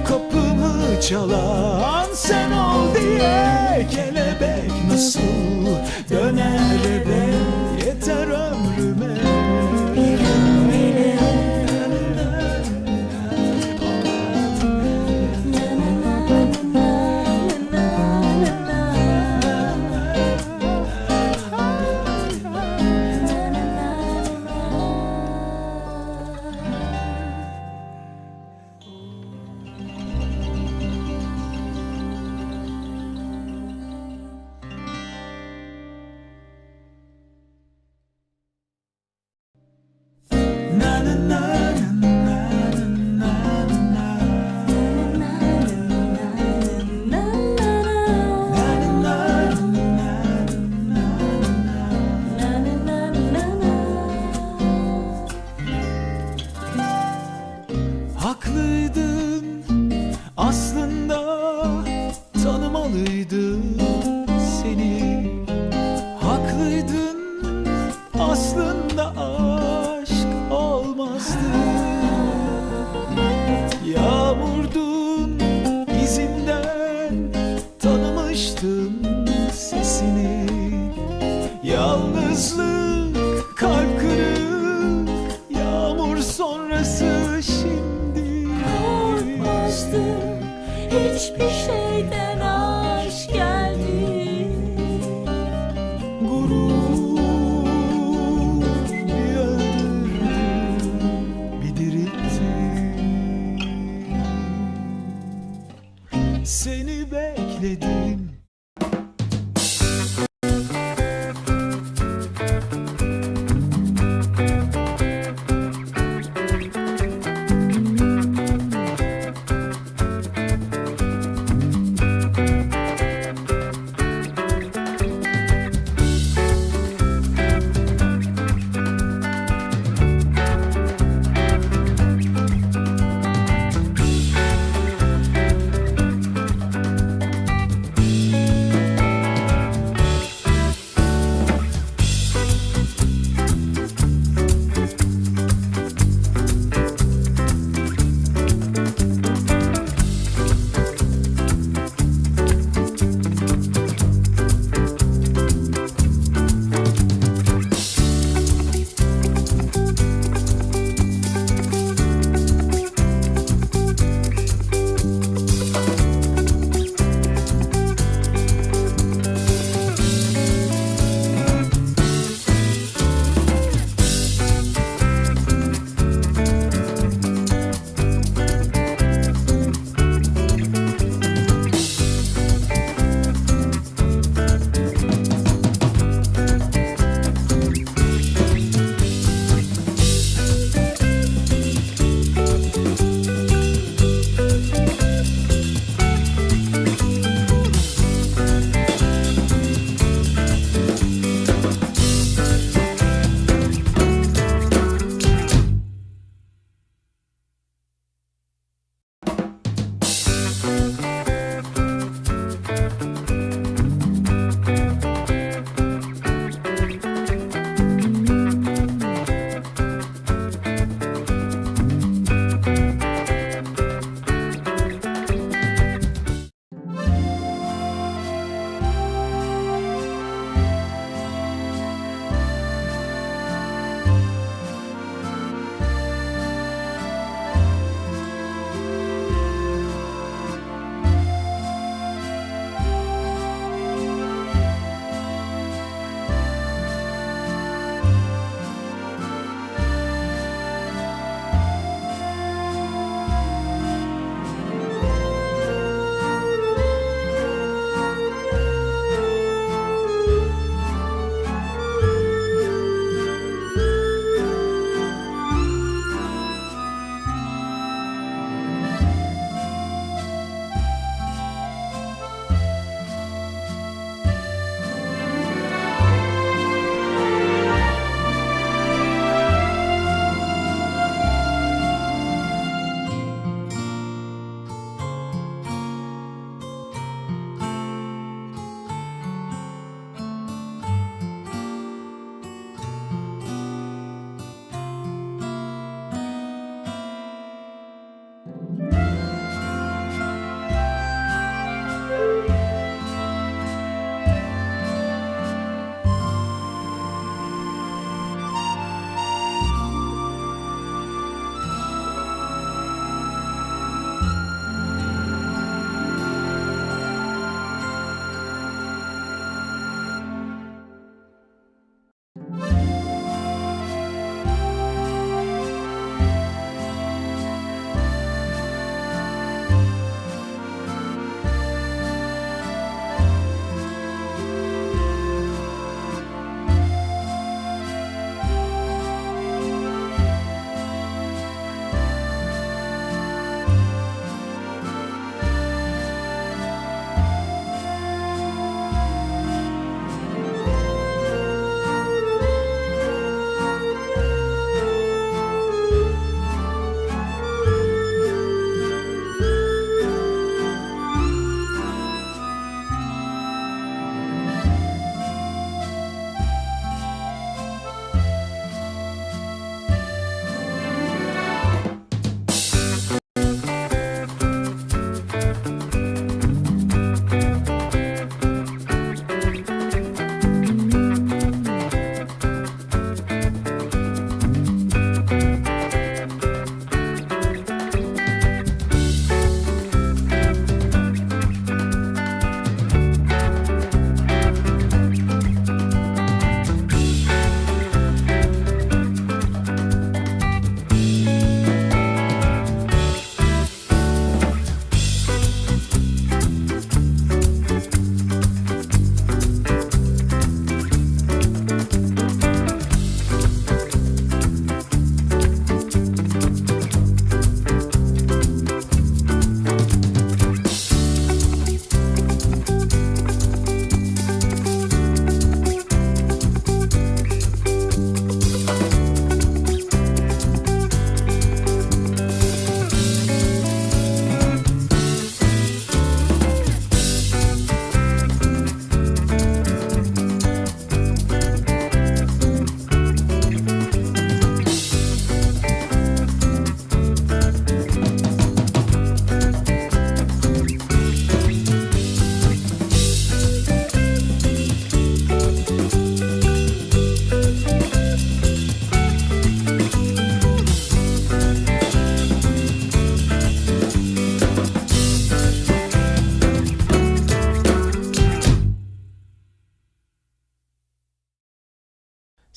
Kapımı çalan sen ol diye. Kelebek nasıl döner eve, yeter ömrüme. Haklıydın aslında, tanımalıydım seni. Haklıydın aslında, aşk olmazdı. Yağmurdun izinden tanımıştım sesini. Yalnızlık, kalp kırık, yağmur sonrası şimdi. Korkmazdım hiçbir şeyden, aşk geldi. Gurur bir öldürdü, bir diriltti. Seni bekledim.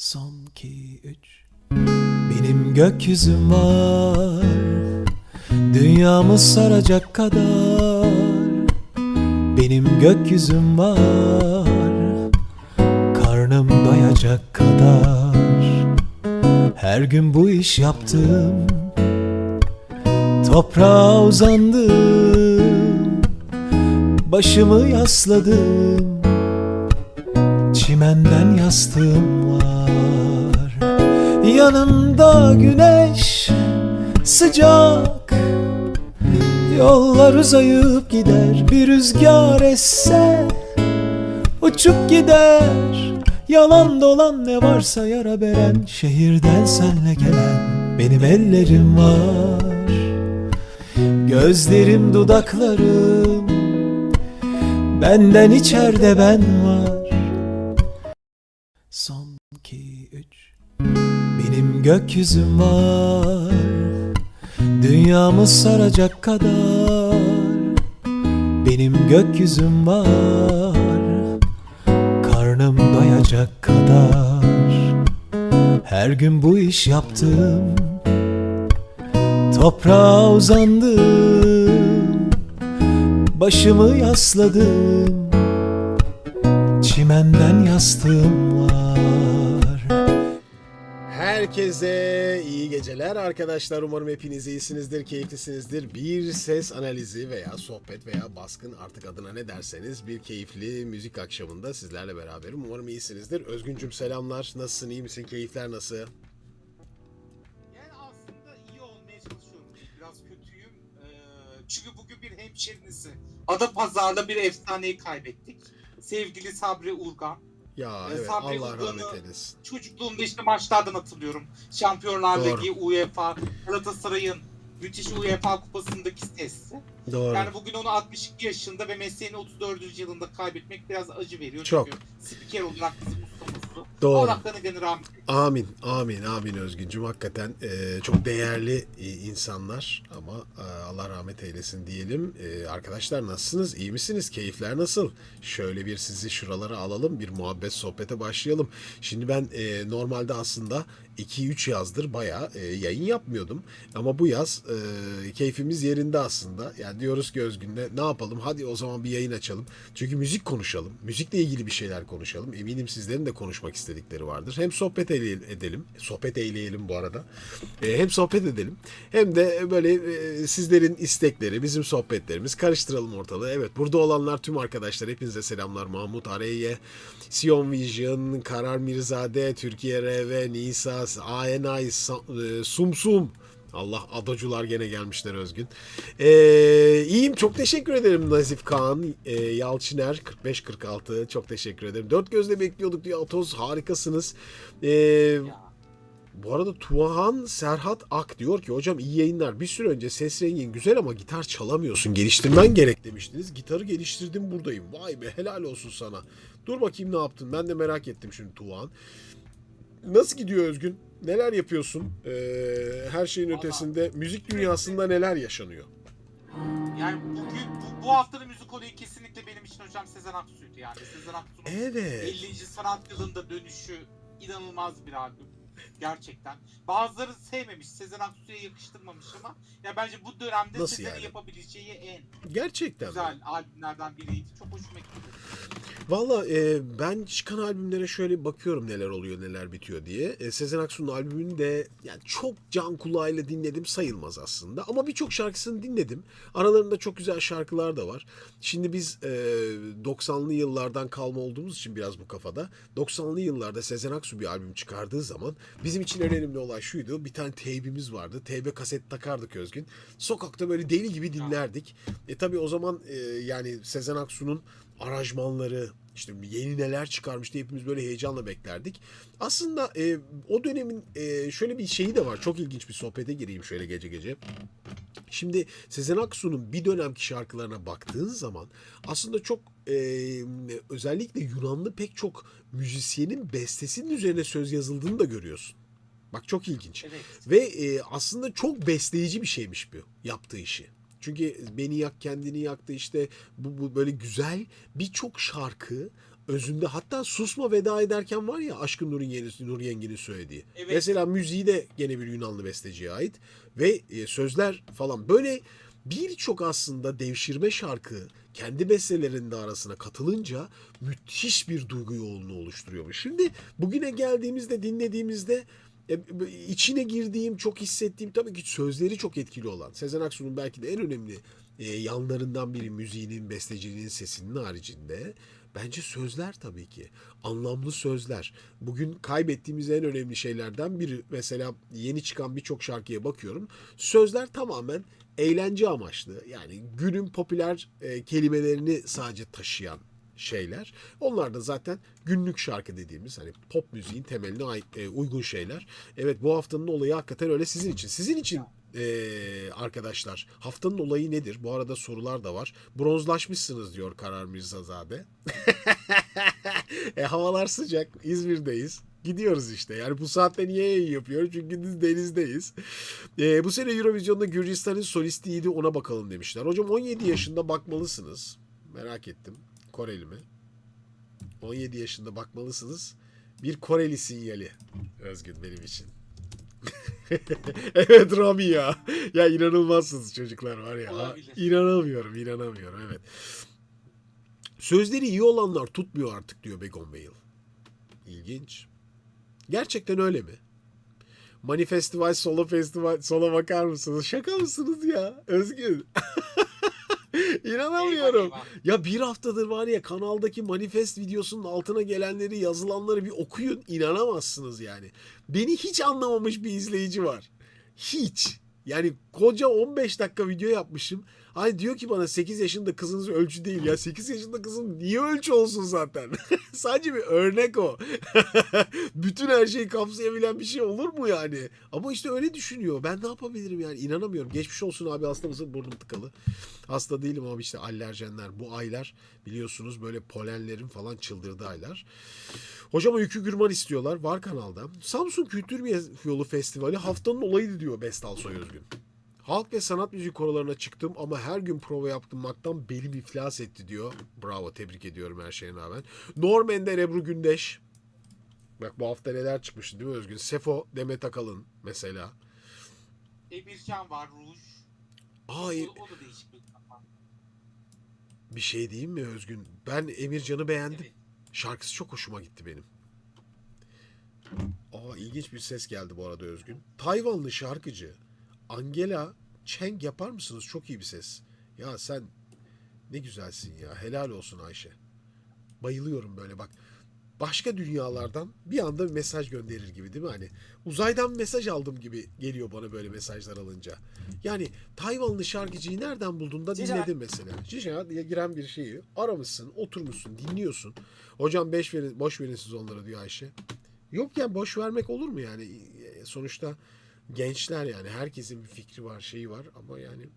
Son 2 3. Benim gökyüzüm var, dünyamı saracak kadar. Benim gökyüzüm var, karnım doyacak kadar. Her gün bu iş yaptım, toprağa uzandım, başımı yasladım, çimenden yastığım var. Yanımda güneş sıcak, yollar uzayıp gider. Bir rüzgar esse uçup gider. Yalan dolan ne varsa yara veren, şehirden senle gelen benim ellerim var. Gözlerim, dudaklarım, benden içeride ben var. Son 2 3. Benim gökyüzüm var, dünyamı saracak kadar. Benim gökyüzüm var, karnım doyacak kadar. Her gün bu iş yaptım, toprağa uzandım, başımı yasladım, çimenden yastığım var. Herkese iyi geceler arkadaşlar. Umarım hepiniz iyisinizdir, keyiflisinizdir. Bir ses analizi veya sohbet veya baskın, artık adına ne derseniz, bir keyifli müzik akşamında sizlerle beraberim. Umarım iyisinizdir. Özgüncüm selamlar. Nasılsın, iyi misin? Keyifler nasıl? Yani aslında iyi olmaya çalışıyorum. Biraz kötüyüm. Çünkü bugün bir hemşerinisi. Adapazarı'da bir efsaneyi kaybettik. Sevgili Sabri Urgan. Ya evet, Sabri Allah Urgan'ı rahmet eylesin. çocukluğumda işte maçlardan hatırlıyorum. Şampiyonlar Doğru. Ligi, UEFA, Galatasaray'ın müthiş UEFA kupasındaki sesi. Doğru. Yani bugün onu 62 yaşında ve mesleğini 34. yılında kaybetmek biraz acı veriyor. Çok. Çünkü spiker olarak bizim ustamızdı. Doğru. Allah kanı gani rahmet eylesin. Amin, amin, amin Özgüncüm. Hakikaten çok değerli insanlar ama Allah rahmet eylesin diyelim. Arkadaşlar nasılsınız? İyi misiniz? Keyifler nasıl? Şöyle bir sizi şuralara alalım. Bir muhabbet sohbete başlayalım. Şimdi ben normalde aslında 2-3 yazdır bayağı yayın yapmıyordum. Ama bu yaz keyfimiz yerinde aslında. Yani diyoruz ki Özgün'le ne yapalım? Hadi o zaman bir yayın açalım. Çünkü müzik konuşalım. Müzikle ilgili bir şeyler konuşalım. Eminim sizlerin de konuşmak istedikleri vardır. Hem sohbet edelim. Sohbet eyleyelim bu arada. Hem sohbet edelim. Hem de böyle sizlerin istekleri, bizim sohbetlerimiz, karıştıralım ortalığı. Evet, burada olanlar tüm arkadaşlar, hepinize selamlar. Mahmut Areye, Sion Vision, Karar Mirzade, Türkiye RV, Nisa, ANAY, Sumsum. Allah, adocular gene gelmişler Özgün. İyiyim, çok teşekkür ederim Nazif Kaan, Yalçiner 45-46, çok teşekkür ederim. Dört gözle bekliyorduk diyor Atoz, harikasınız. Bu arada Tuğhan Serhat Ak diyor ki hocam iyi yayınlar. Bir süre önce ses rengin güzel ama gitar çalamıyorsun. Geliştirmen gerek demiştiniz. Gitarı geliştirdim, buradayım. Vay be, helal olsun sana. Dur bakayım ne yaptın. Ben de merak ettim şimdi Tuğhan. Nasıl gidiyor Özgün? Neler yapıyorsun? Her şeyin ötesinde müzik dünyasında neler yaşanıyor? Yani bugün bu haftanın müzik olayı kesinlikle benim için hocam Sezen Aksu'ydu yani. Sezen Aksu'nun Evet. 50. sanat yılında dönüşü inanılmaz bir albüm. Gerçekten. Bazıları sevmemiş, Sezen Aksu'ya yakıştırmamış ama ya bence bu dönemde Nasıl Sezen'in yani? yapabileceği en Gerçekten mi? güzel albümlerden biriydi. Çok hoşuma gitti. Valla ben çıkan albümlere şöyle bakıyorum neler oluyor neler bitiyor diye. Sezen Aksu'nun albümünü de yani çok can kulağıyla dinledim sayılmaz aslında. Ama birçok şarkısını dinledim. Aralarında çok güzel şarkılar da var. Şimdi biz 90'lı yıllardan kalma olduğumuz için biraz bu kafada. 90'lı yıllarda Sezen Aksu bir albüm çıkardığı zaman bizim için en önemli olay şuydu. Bir tane teybimiz vardı. Teybe kaset takardık Özgün. Sokakta böyle deli gibi dinlerdik. Tabii o zaman yani Sezen Aksu'nun aranjmanları, işte yeni neler çıkarmış diye hepimiz böyle heyecanla beklerdik. Aslında o dönemin şöyle bir şeyi de var. Çok ilginç bir sohbete gireyim şöyle gece gece. Şimdi Sezen Aksu'nun bir dönemki şarkılarına baktığın zaman aslında çok özellikle Yunanlı pek çok müzisyenin bestesinin üzerine söz yazıldığını da görüyorsun. Bak çok ilginç. Evet. Ve aslında çok besleyici bir şeymiş bu yaptığı işi. Çünkü Beni Yak Kendini Yaktı işte bu böyle güzel birçok şarkı özünde, hatta Susma veda ederken var ya, Aşkın Nur Yengi'nin söylediği. Evet. Mesela müziği de gene bir Yunanlı besteciye ait ve sözler falan böyle birçok aslında devşirme şarkı kendi bestelerinin de arasına katılınca müthiş bir duygu yoğunluğu oluşturuyormuş. Şimdi bugüne geldiğimizde, dinlediğimizde içine girdiğim, çok hissettiğim, tabii ki sözleri çok etkili olan, Sezen Aksu'nun belki de en önemli yanlarından biri müziğinin, besteciliğinin, sesinin haricinde bence sözler tabii ki. Anlamlı sözler. Bugün kaybettiğimiz en önemli şeylerden biri. Mesela yeni çıkan birçok şarkıya bakıyorum. Sözler tamamen eğlence amaçlı. Yani günün popüler kelimelerini sadece taşıyan şeyler. Onlar da zaten günlük şarkı dediğimiz, hani pop müziğin temeline uygun şeyler. Evet, bu haftanın olayı hakikaten öyle sizin için. Sizin için arkadaşlar, haftanın olayı nedir? Bu arada sorular da var. Bronzlaşmışsınız diyor Karar Mirzazade. Havalar sıcak. İzmir'deyiz. Gidiyoruz işte. Yani bu saatte niye yayın yapıyorum? Çünkü biz denizdeyiz. Bu sene Eurovision'da Gürcistan'ın solistiydi, ona bakalım demişler. Hocam 17 yaşında bakmalısınız. Merak ettim. Koreli mi? 17 yaşında bakmalısınız. Bir Koreli sinyali. Özgün benim için. Evet Rami ya. Ya inanılmazsınız çocuklar var ya. Olabilir. İnanamıyorum evet. Sözleri iyi olanlar tutmuyor artık diyor Begon Bale. İlginç. Gerçekten öyle mi? Manifestival, Solo Festival, sola bakar mısınız? Şaka mısınız ya? Özgün. İnanamıyorum. Eyvah, eyvah. Ya bir haftadır var ya, kanaldaki manifest videosunun altına gelenleri, yazılanları bir okuyun. İnanamazsınız yani. Beni hiç anlamamış bir izleyici var. Hiç. Yani koca 15 dakika video yapmışım. Hani diyor ki bana 8 yaşında kızınız ölçü değil ya. 8 yaşında kızım niye ölçü olsun zaten? Sadece bir örnek o. Bütün her şeyi kapsayabilen bir şey olur mu yani? Ama işte öyle düşünüyor. Ben ne yapabilirim yani, inanamıyorum. Geçmiş olsun abi, hasta mısın? Burnum tıkalı. Hasta değilim ama işte alerjenler. Bu aylar biliyorsunuz böyle polenlerin falan çıldırdığı aylar. Hocam Öykü Gürman istiyorlar. Var kanalda. Samsun Kültür Yolu Festivali haftanın olayıydı diyor Bestal Soyözgün. Halk ve sanat müziği korolarına çıktım ama her gün prova yaptırmaktan belim iflas etti diyor. Bravo, tebrik ediyorum her şeye rağmen. Norman'den Ebru Gündeş. Bak bu hafta neler çıkmıştı değil mi Özgün? Sefo, Demet Akalın mesela. Emircan var, Ruj. Ay, O da değişik bir kafa. bir şey diyeyim mi Özgün? Ben Emircan'ı beğendim. Evet. Şarkısı çok hoşuma gitti benim. İlginç bir ses geldi bu arada Özgün. Tayvanlı şarkıcı Angela Cheng yapar mısınız? Çok iyi bir ses. Ya sen ne güzelsin ya. Helal olsun Ayşe. Bayılıyorum böyle bak. Başka dünyalardan bir anda bir mesaj gönderir gibi değil mi? Hani uzaydan mesaj aldım gibi geliyor bana böyle mesajlar alınca. Yani Tayvanlı şarkıcıyı nereden buldun da dinledin mesela. Cica diye giren bir şeyi aramışsın, oturmuşsun, dinliyorsun. Hocam boş verin siz onlara diyor Ayşe. Yok ya, boş vermek olur mu yani? Sonuçta gençler, yani herkesin bir fikri var, şeyi var ama yani.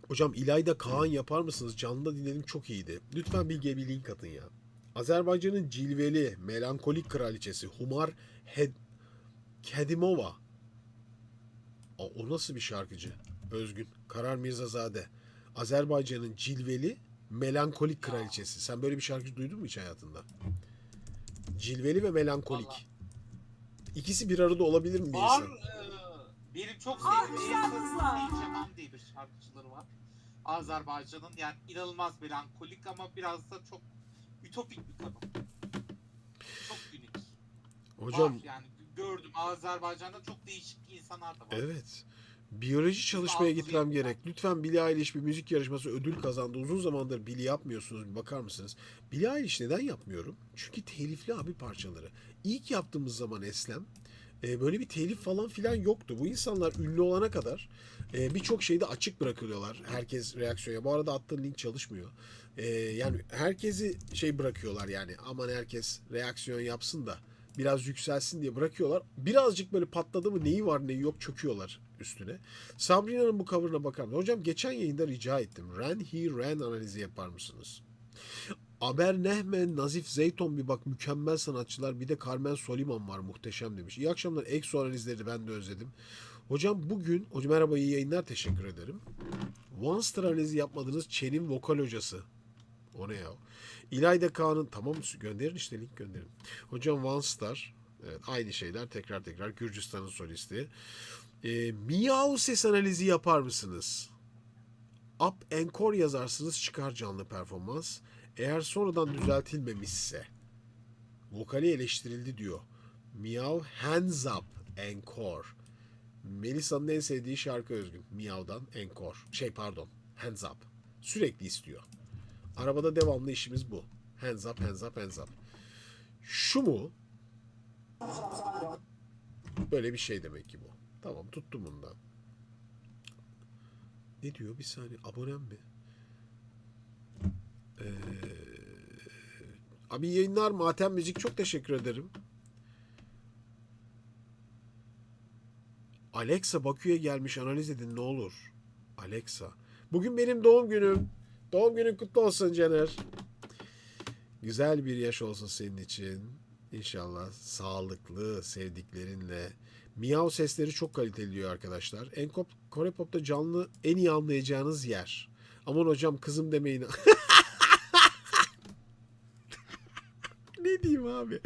Hocam İlayda Kaan yapar mısınız? Canlıda dinledim, çok iyiydi. Lütfen bir link atın ya. Azerbaycan'ın cilveli, melankolik kraliçesi Humar Kedimova. O nasıl bir şarkıcı? Özgün. Karar Mirzazade. Azerbaycan'ın cilveli, melankolik kraliçesi. Sen böyle bir şarkı duydun mu hiç hayatında? Cilveli ve melankolik. Vallahi. İkisi bir arada olabilir mi bir Var, insan? benim çok Alkışlarınızla. sevdiğim Cemal diye bir şarkıcıları var. Azerbaycan'ın, yani inanılmaz melankolik ama biraz da çok ütopik bir kadın. Çok unik. Hocam Var yani, gördüm Azerbaycan'da çok değişik insanlar da var. evet. Biyoloji çalışmaya gitmem gerek. Lütfen Billie Eilish bir müzik yarışması ödül kazandı. Uzun zamandır Billie yapmıyorsunuz. Bir bakar mısınız? Billie Eilish neden yapmıyorum? Çünkü telifli abi parçaları. İlk yaptığımız zaman Eslem böyle bir telif falan filan yoktu. Bu insanlar ünlü olana kadar birçok şeyde açık bırakılıyorlar. Herkes reaksiyona. Bu arada attığın link çalışmıyor. Yani herkesi şey bırakıyorlar yani. Aman herkes reaksiyon yapsın da biraz yükselsin diye bırakıyorlar. Birazcık böyle patladı mı, neyi var neyi yok çöküyorlar üstüne. Sabrina'nın bu cover'ına bakar mısın? Hocam geçen yayında rica ettim. Ren He Ren analizi yapar mısınız? Aber Nehmen, Nazif Zeyton bir bak, mükemmel sanatçılar. Bir de Carmen Soliman var, muhteşem demiş. İyi akşamlar. EXO analizleri ben de özledim. Hocam bugün, hocam merhaba, iyi yayınlar, teşekkür ederim. Monster analizi yapmadınız, Chen'in vokal hocası. O ne ya? İlayda Kaan'ın tamam gönderin işte link gönderin. Hocam One Star. Evet, aynı şeyler tekrar Gürcistan'ın solisti. Miyav ses analizi yapar mısınız? Up Encore yazarsınız çıkar canlı performans. Eğer sonradan düzeltilmemişse vokali eleştirildi diyor. Miyav Hands Up Encore. Melisa'nın en sevdiği şarkı Özgün. Miyav'dan Encore. Hands Up. Sürekli istiyor. Arabada devamlı işimiz bu. Hands up, hands up, hands up. Şu mu? Böyle bir şey demek ki bu. Tamam tuttum bundan. Ne diyor? Bir saniye. Abonem mi? Abi yayınlar Matem Müzik çok teşekkür ederim. Alexa Bakü'ye gelmiş analiz edin ne olur. Alexa. Bugün benim doğum günüm. Doğum günün kutlu olsun Caner. Güzel bir yaş olsun senin için. İnşallah sağlıklı sevdiklerinle. Miyav sesleri çok kaliteli diyor arkadaşlar. Kore Pop'ta canlı en iyi anlayacağınız yer. Aman hocam kızım demeyin. Ne diyeyim abi?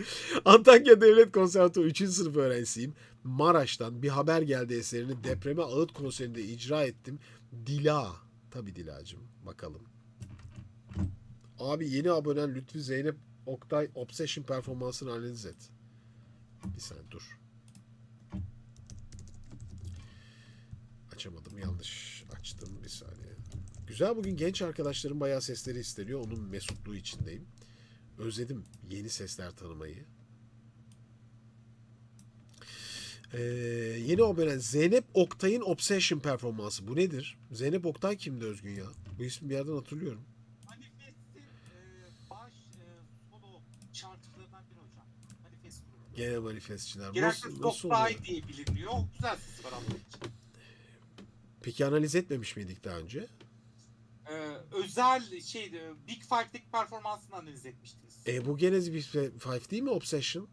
Antakya Devlet Konservatuarı 3. sınıf öğrencisiyim. Maraş'tan bir haber geldi eserini depreme ağıt konserinde icra ettim. Dila. Tabii Dilacığım. Bakalım. Abi yeni abonen Lütfi Zeynep Oktay Obsession performansını analiz et. Bir saniye dur. Açamadım yanlış açtım bir saniye. Güzel bugün genç arkadaşlarım bayağı sesleri isteniyor. Onun mesutluğu içindeyim. Özledim yeni sesler tanımayı. Yeni abonen Zeynep Oktay'ın Obsession performansı. Bu nedir? Zeynep Oktay kimdi Özgün ya? Bu ismi bir yerden hatırlıyorum. Manifest'in baş solo şarkılarından biri hocam. Manifest grubu. Gene manifestçiler. Genellikle Nasıl Dokbay oluyor? diye biliniyor. Güzel sesi var Allah için. Peki analiz etmemiş miydik daha önce? Özel Big Five'deki performansını analiz etmiştiniz. Bu gene bir Five değil mi Obsession?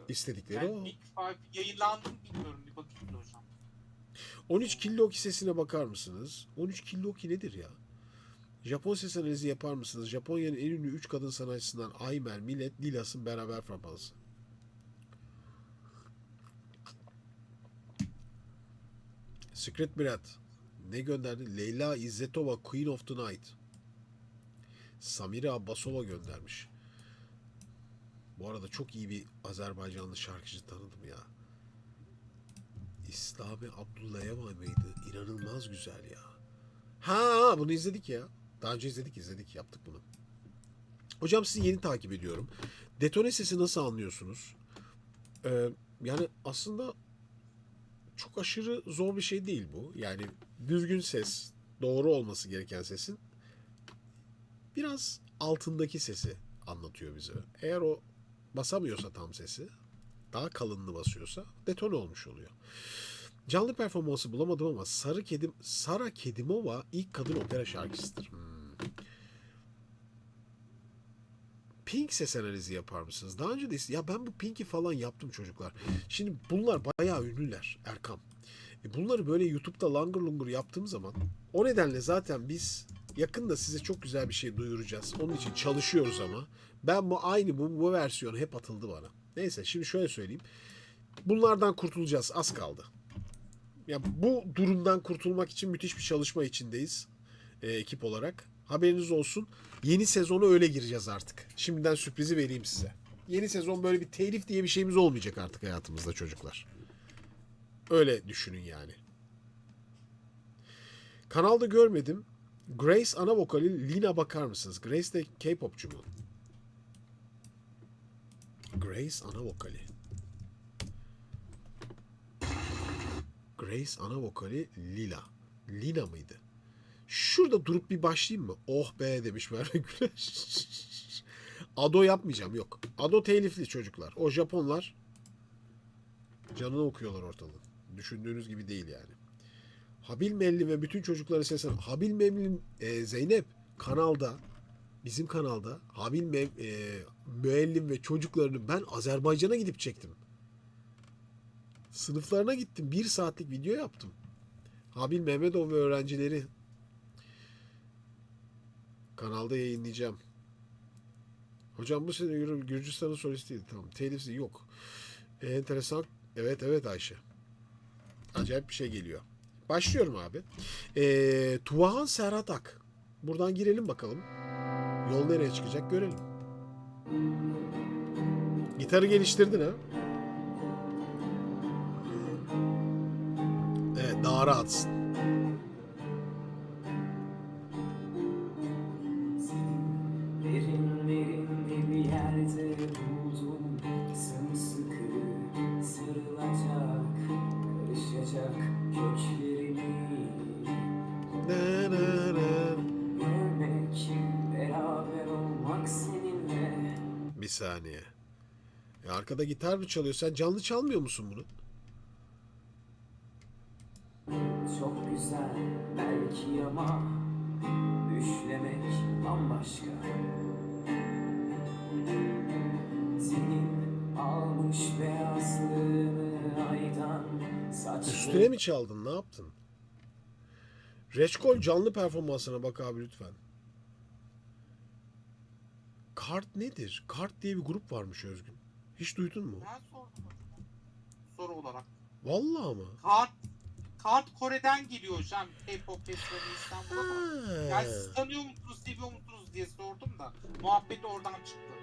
İstedikleri Yani o. Big Five yayınlandı mı bilmiyorum. Bir bakayım da hocam. 13 Killoki sesine bakar mısınız? 13 Killoki nedir ya? Japon ses analizi yapar mısınız? Japonya'nın en ünlü 3 kadın sanatçısından Aymer, Millet, Lilas'ın beraber performansı. Secret Brat. Ne gönderdi? Leyla İzzetova Queen of the Night. Samira Abbasova göndermiş. Bu arada çok iyi bir Azerbaycanlı şarkıcı tanıdım ya. İslami Abdullayeva mıydı? İnanılmaz güzel ya. Ha bunu izledik ya. Daha önce izledik yaptık bunu. Hocam sizi yeni takip ediyorum. Detone sesi nasıl anlıyorsunuz? Yani aslında çok aşırı zor bir şey değil bu. Yani düzgün ses, doğru olması gereken sesin biraz altındaki sesi anlatıyor bize. Eğer o basamıyorsa tam sesi, daha kalınlı basıyorsa detone olmuş oluyor. Canlı performansı bulamadım ama Sara Kedimova ilk kadın opera şarkıcısıdır. Pink ses analizi yapar mısınız? Daha önce de ya ben bu Pink'i falan yaptım çocuklar. Şimdi bunlar bayağı ünlüler Erkan. Bunları böyle YouTube'da langır lungur yaptığım zaman o nedenle zaten biz yakında size çok güzel bir şey duyuracağız. Onun için çalışıyoruz ama ben bu versiyon hep atıldı bana. Neyse şimdi şöyle söyleyeyim. Bunlardan kurtulacağız. Az kaldı. Ya bu durumdan kurtulmak için müthiş bir çalışma içindeyiz. Ekip olarak. Haberiniz olsun. Yeni sezona öyle gireceğiz artık. Şimdiden sürprizi vereyim size. Yeni sezon böyle bir telif diye bir şeyimiz olmayacak artık hayatımızda çocuklar. Öyle düşünün yani. Kanalda görmedim. Grace ana vokali Lina bakar mısınız? Grace de K-popçu mu? Grace ana vokali. Grace ana vokali Lila. Lina mıydı? Şurada durup bir başlayayım mı? Oh be demiş Merve Güler. Ado yapmayacağım yok. Ado telifli çocuklar. O Japonlar canını okuyorlar ortalığın. Düşündüğünüz gibi değil yani. Habil Melli ve bütün çocuklara seslen. Habil Melli'nin Zeynep kanalda bizim kanalda Müellim ve çocuklarını ben Azerbaycan'a gidip çektim. Sınıflarına gittim. 1 saatlik video yaptım. Habil Mehmetov ve öğrencileri Kanalda yayınlayacağım. Hocam bu sene Gürcistan'ın solistiydi. Tamam. Telifsiz yok. Enteresan. Evet Ayşe. Acayip bir şey geliyor. Başlıyorum abi. Tuvahan Serhat Ak. Buradan girelim bakalım. Yol nereye çıkacak görelim. Gitarı geliştirdin ha? Evet, daha rahatsın. Derinlerinde bir yerde buldum, sımsıkı sarılacak, karışacak köklerimi. Na, na, na. Görmek, beraber olmak seninle. Bir saniye. Arkada gitar mı çalıyor? Sen canlı çalmıyor musun bunu? Çok güzel belki ama düşlemek bambaşka. Senin almış beyazlığını aydan saçlı. Üstüne mi çaldın? Ne yaptın? Reçkol canlı performansına bak abi lütfen. Kart nedir? Kart diye bir grup varmış Özgün. Hiç duydun mu? Ben sordum hocam. Soru olarak. Vallahi mı? Kart Kore'den geliyor hocam. K-pop festivali İstanbul'a da. Ha. Yani siz tanıyor musunuz, seviyor musunuz diye sordum da muhabbet oradan çıktı.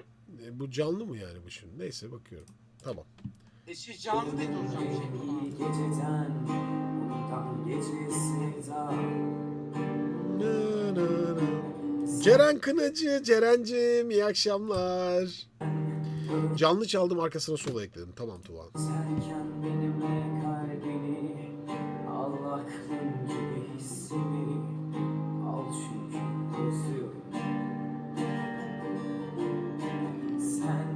Bu canlı mı yani bu şimdi? Neyse bakıyorum. Tamam. Canlı dedi hocam şey olarak. Geceden bundan gece sevda. Na, na, na. Ceren Kınacı, Ceren'cim iyi akşamlar. Canlı çaldım arkasına solo ekledim. Tamam Tuğan. Serken benimle kalbini, al aklım gibi hissimi, al çünkü özlüyorum. Sen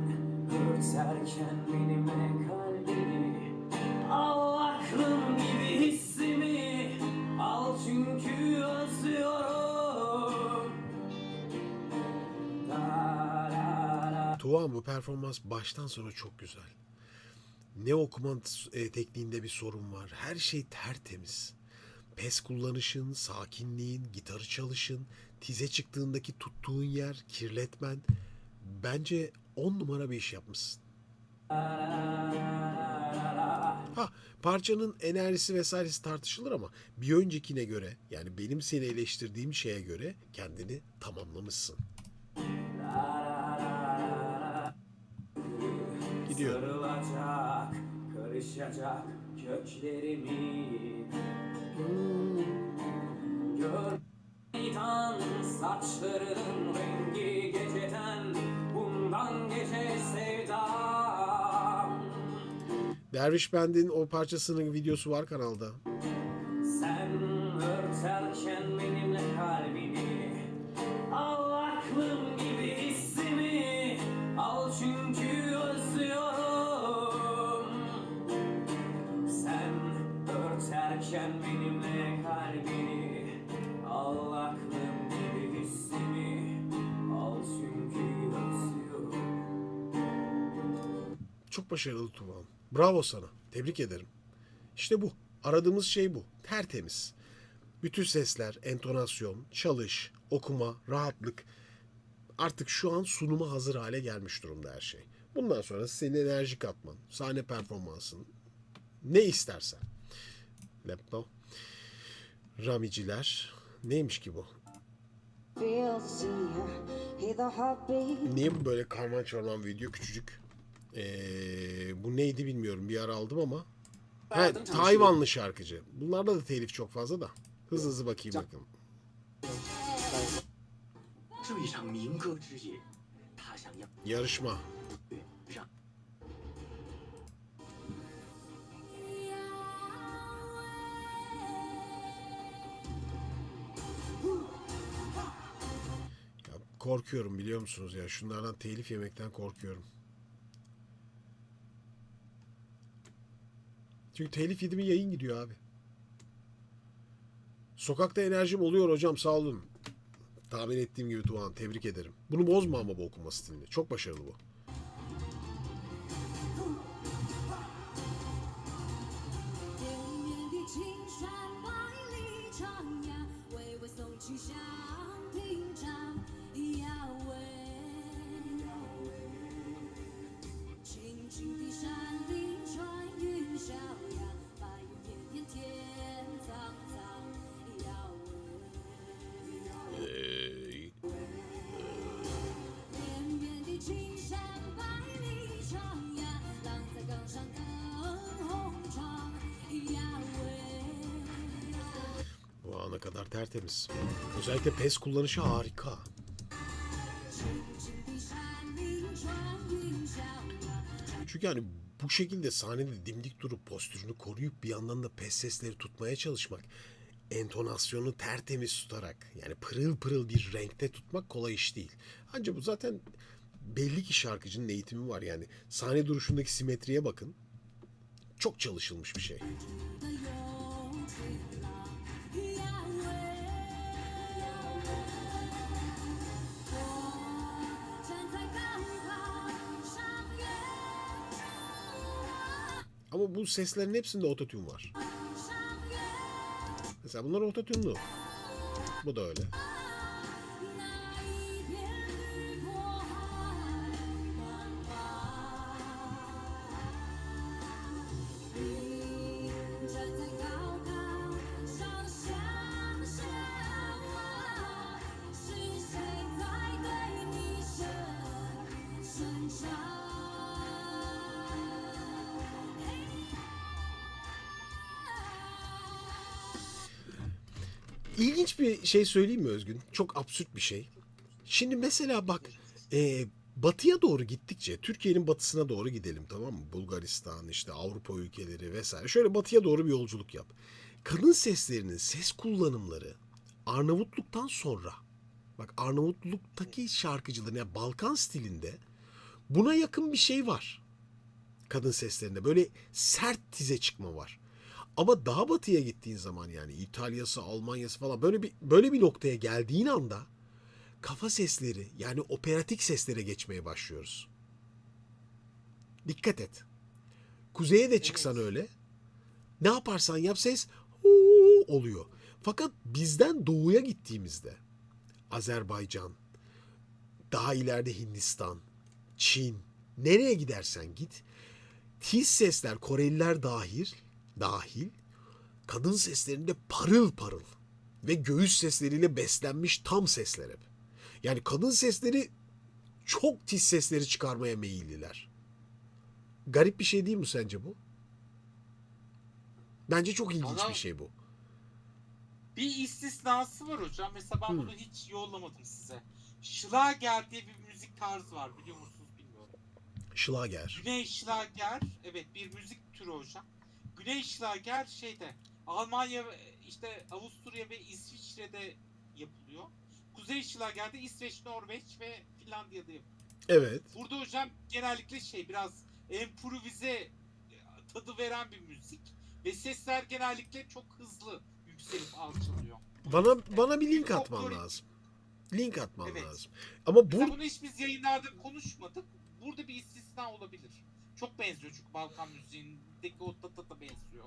örterken benimle kalbini, al aklım gibi hissimi, al çünkü özlüyorum. Tuğan bu performans baştan sona çok güzel. Ne okuma tekniğinde bir sorun var. Her şey tertemiz. Pes kullanışın, sakinliğin, gitarı çalışın, tize çıktığındaki tuttuğun yer, kirletmen. Bence 10 numara bir iş yapmışsın. Parçanın enerjisi vesairesi tartışılır ama bir öncekine göre yani benim seni eleştirdiğim şeye göre kendini tamamlamışsın. Gidiyor. Sarılacak, karışacak köklerimi. Gör meydan saçlarının rengi geceden, bundan gece sevdam. Derviş Bend'in o parçasının videosu var kanalda. Sen örterken benimle kalbini, al aklım gibi hissimi, al çünkü özlüyorum. Sen örterken benimle kalbini, al aklım gibi hissimi, al çünkü özlüyorum. Çok başarılı Tuğan. Bravo sana. Tebrik ederim. İşte bu. Aradığımız şey bu. Tertemiz. Bütün sesler, entonasyon, çalış, okuma, rahatlık. Artık şu an sunuma hazır hale gelmiş durumda her şey. Bundan sonra senin enerji katman, sahne performansın, ne istersen. Laptop. Ramiciler. Neymiş ki bu? Niye bu böyle karman çorman video küçücük? Bu neydi bilmiyorum. Bir ara aldım ama. Ha, Tayvanlı şarkıcı. Bunlarda da telif çok fazla da. Hızlı hızlı bakayım bakalım. 这一场民歌之夜，他想要 Yarışma. 让 Ya, korkuyorum biliyor musunuz ya. Şunlardan telif yemekten korkuyorum. Çünkü telif yedi mi yayın gidiyor abi. Sokakta enerjim oluyor hocam sağ olun. Tahmin ettiğim gibi Tuğan tebrik ederim. Bunu bozma ama bu okuma stilini. Çok başarılı bu. 连绵的青山百里长呀，为我送去向屏障。Ana kadar tertemiz. Özellikle pes kullanışı harika. 碧山林穿云霄啊， Çünkü hani bu şekilde sahnede dimdik durup postürünü koruyup bir yandan da pes sesleri tutmaya çalışmak, entonasyonu tertemiz tutarak yani pırıl pırıl bir renkte tutmak kolay iş değil. Ancak bu zaten belli ki şarkıcının eğitimi var yani. Sahne duruşundaki simetriye bakın. Çok çalışılmış bir şey. 的勇气啦，呀喂，我站在高岗上远处啊， Ama bu seslerin hepsinde ototune var. 上远 Mesela bunlar ototune'lu. Bu da öyle. 那一片绿波海茫茫，你站在高岗上想象啊，是谁在对你伸长？ İlginç bir şey söyleyeyim mi Özgün? Çok absürt bir şey. Şimdi mesela bak batıya doğru gittikçe Türkiye'nin batısına doğru gidelim, tamam mı? Bulgaristan, işte Avrupa ülkeleri vesaire. Şöyle batıya doğru bir yolculuk yap. Kadın seslerinin ses kullanımları Arnavutluk'tan sonra, bak Arnavutluk'taki şarkıcıların yani Balkan stilinde buna yakın bir şey var. Kadın seslerinde böyle sert tize çıkma var. Ama daha batıya gittiğin zaman yani İtalya'sı, Almanya'sı falan böyle bir noktaya geldiğin anda kafa sesleri yani operatik seslere geçmeye başlıyoruz. Dikkat et. Kuzeye de çıksan öyle. Ne yaparsan yap ses "huu" oluyor. Fakat bizden doğuya gittiğimizde Azerbaycan, daha ileride Hindistan, Çin, nereye gidersen git tiz sesler Koreliler dahil kadın seslerinde parıl parıl ve göğüs sesleriyle beslenmiş tam sesler hep. Yani kadın sesleri çok tiz sesleri çıkarmaya meyilliler. Garip bir şey değil mi sence bu? Bence çok ilginç Valla- bir şey bu. Bir istisnası var hocam. Mesela ben bunu hiç yollamadım size. Schlager diye bir müzik tarzı var, biliyor musunuz bilmiyorum. Schlager. Güney Schlager, evet, bir müzik türü hocam. Güney Schlager şeyde Almanya, işte Avusturya ve İsviçre'de yapılıyor. Kuzey Schlager'de İsveç, Norveç ve Finlandiya'da yapılıyor. Evet. Burada hocam genellikle biraz improvize tadı veren bir müzik ve sesler genellikle çok hızlı yükselip alçalıyor. Bana bir link Çok atman doğru. lazım. Link atman Evet. lazım. Ama Mesela bunu hiç biz yayınlarda konuşmadık. Burada bir istisna olabilir. Çok benziyor çünkü Balkan müziğindeki o tata benziyor.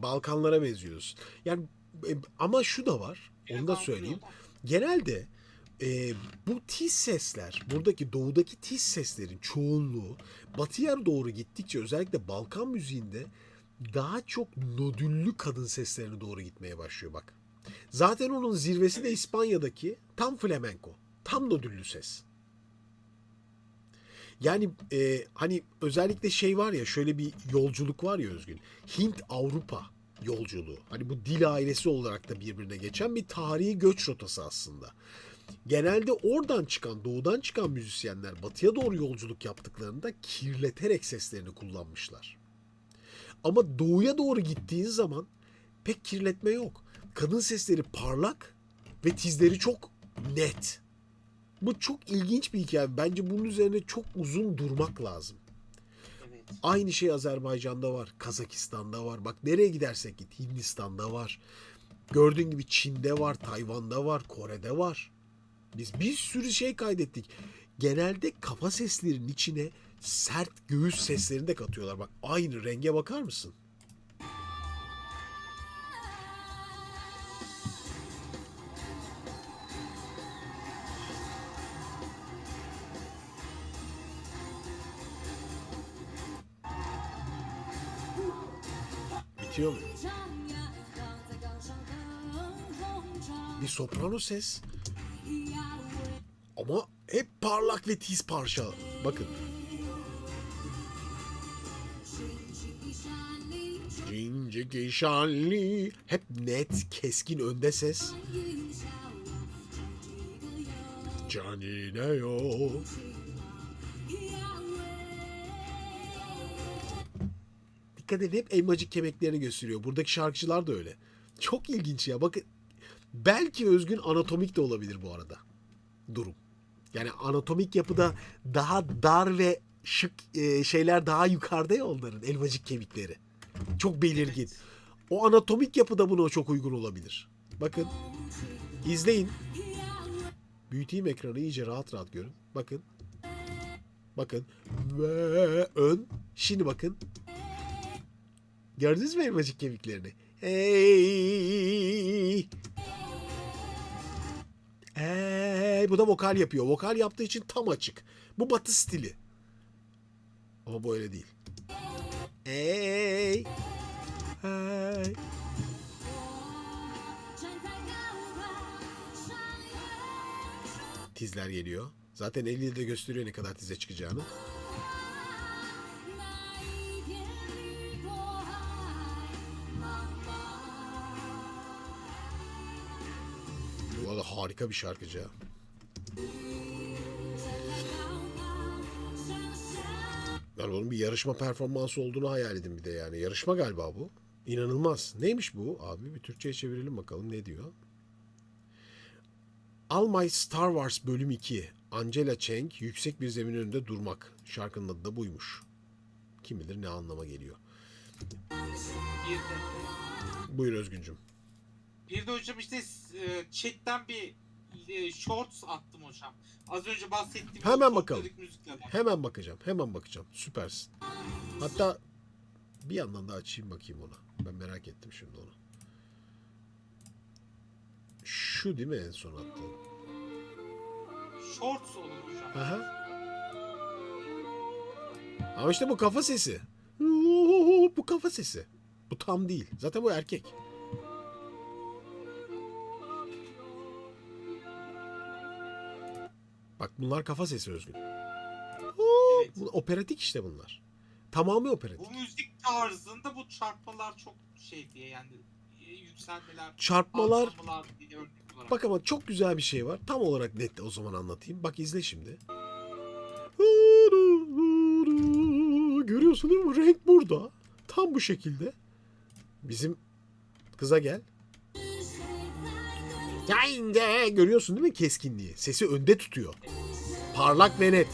Balkanlara benziyoruz. Yani ama şu da var. Onu da Biraz söyleyeyim. andırıyorlar. Genelde bu tiz sesler, buradaki doğudaki tiz seslerin çoğunluğu batıya doğru gittikçe özellikle Balkan müziğinde daha çok nodüllü kadın seslerine doğru gitmeye başlıyor bak. Zaten onun zirvesi de İspanya'daki tam flamenco, tam nodüllü ses. Yani hani özellikle şey var ya, şöyle bir yolculuk var ya Özgün. Hint-Avrupa yolculuğu. Hani bu dil ailesi olarak da birbirine geçen bir tarihi göç rotası aslında. Genelde oradan çıkan, doğudan çıkan müzisyenler batıya doğru yolculuk yaptıklarında kirleterek seslerini kullanmışlar. Ama doğuya doğru gittiğin zaman pek kirletme yok. Kadın sesleri parlak ve tizleri çok net. Bu çok ilginç bir hikaye. Bence bunun üzerine çok uzun durmak lazım. Evet. Aynı şey Azerbaycan'da var, Kazakistan'da var. Bak nereye gidersek git, Hindistan'da var. Gördüğün gibi Çin'de var, Tayvan'da var, Kore'de var. Biz bir sürü şey kaydettik. Genelde kafa seslerinin içine sert göğüs seslerini de katıyorlar. Bak aynı renge bakar mısın? Bitiyor mu? 张呀，让在岗上更冗长。 Bir soprano ses 呀喂， ama hep parlak ve tiz parça. Bakın. 寻寻一山林中。 Cin Önceki şanlı. Hep net, keskin önde ses. Canine yo. Dikkat edin, hep elmacık kemiklerini gösteriyor. Buradaki şarkıcılar da öyle. Çok ilginç ya. Bakın, belki özgün anatomik de olabilir bu arada. Durum. Yani anatomik yapıda daha dar ve şık şeyler daha yukarıda ya onların elmacık kemikleri. Çok belirgin. O anatomik yapıda buna çok uygun olabilir. Bakın. İzleyin. Büyüteyim ekranı, iyice rahat rahat görün. Bakın. Bakın. Ve ön. Şimdi bakın. Gördünüz mü elmacık kemiklerini? Hey. Bu da vokal yapıyor. Vokal yaptığı için tam açık. Bu batı stili. Ama bu öyle değil. Hey. Hey. Tizler geliyor. Zaten 50'de gösteriyor ne kadar tize çıkacağını. Bu arada harika bir şarkıcı ya. Ben onun bir yarışma performansı olduğunu hayal edin bir de yani. Yarışma galiba bu. İnanılmaz. Neymiş bu abi? Bir Türkçe'ye çevirelim bakalım ne diyor. All My Star Wars bölüm 2. Angela Cheng yüksek bir zemin önünde durmak. Şarkının adı da buymuş. Kim bilir ne anlama geliyor. Bir de, Buyur Özgüncüm. bir de hocam işte chatten bir shorts attım hocam. Az önce bahsettiğim Hemen o bakalım. topladık müziklerden. Hemen bakacağım. Hemen bakacağım. Süpersin. Hatta bir yandan da açayım bakayım ona. Ben merak ettim şimdi onu. Şu değil mi en son attığın? Shorts olur hocam. Aha. Ama işte bu kafa sesi. Bu kafa sesi. Bu tam değil. Zaten bu erkek. Bak bunlar kafa sesi Özgün. Evet. Operatik işte bunlar. Tamamı operatik. Bu müzik tarzında bu çarpmalar çok şey diye yani yükselmeler, Çarpmalar. alçalmalar diye örnek olarak. Bak ama çok güzel bir şey var. Tam olarak net o zaman anlatayım. Bak izle şimdi. Görüyorsun değil mi? Renk burada. Tam bu şekilde. Bizim kıza gel. Görüyorsun değil mi keskinliği? Sesi önde tutuyor. Parlak ve net.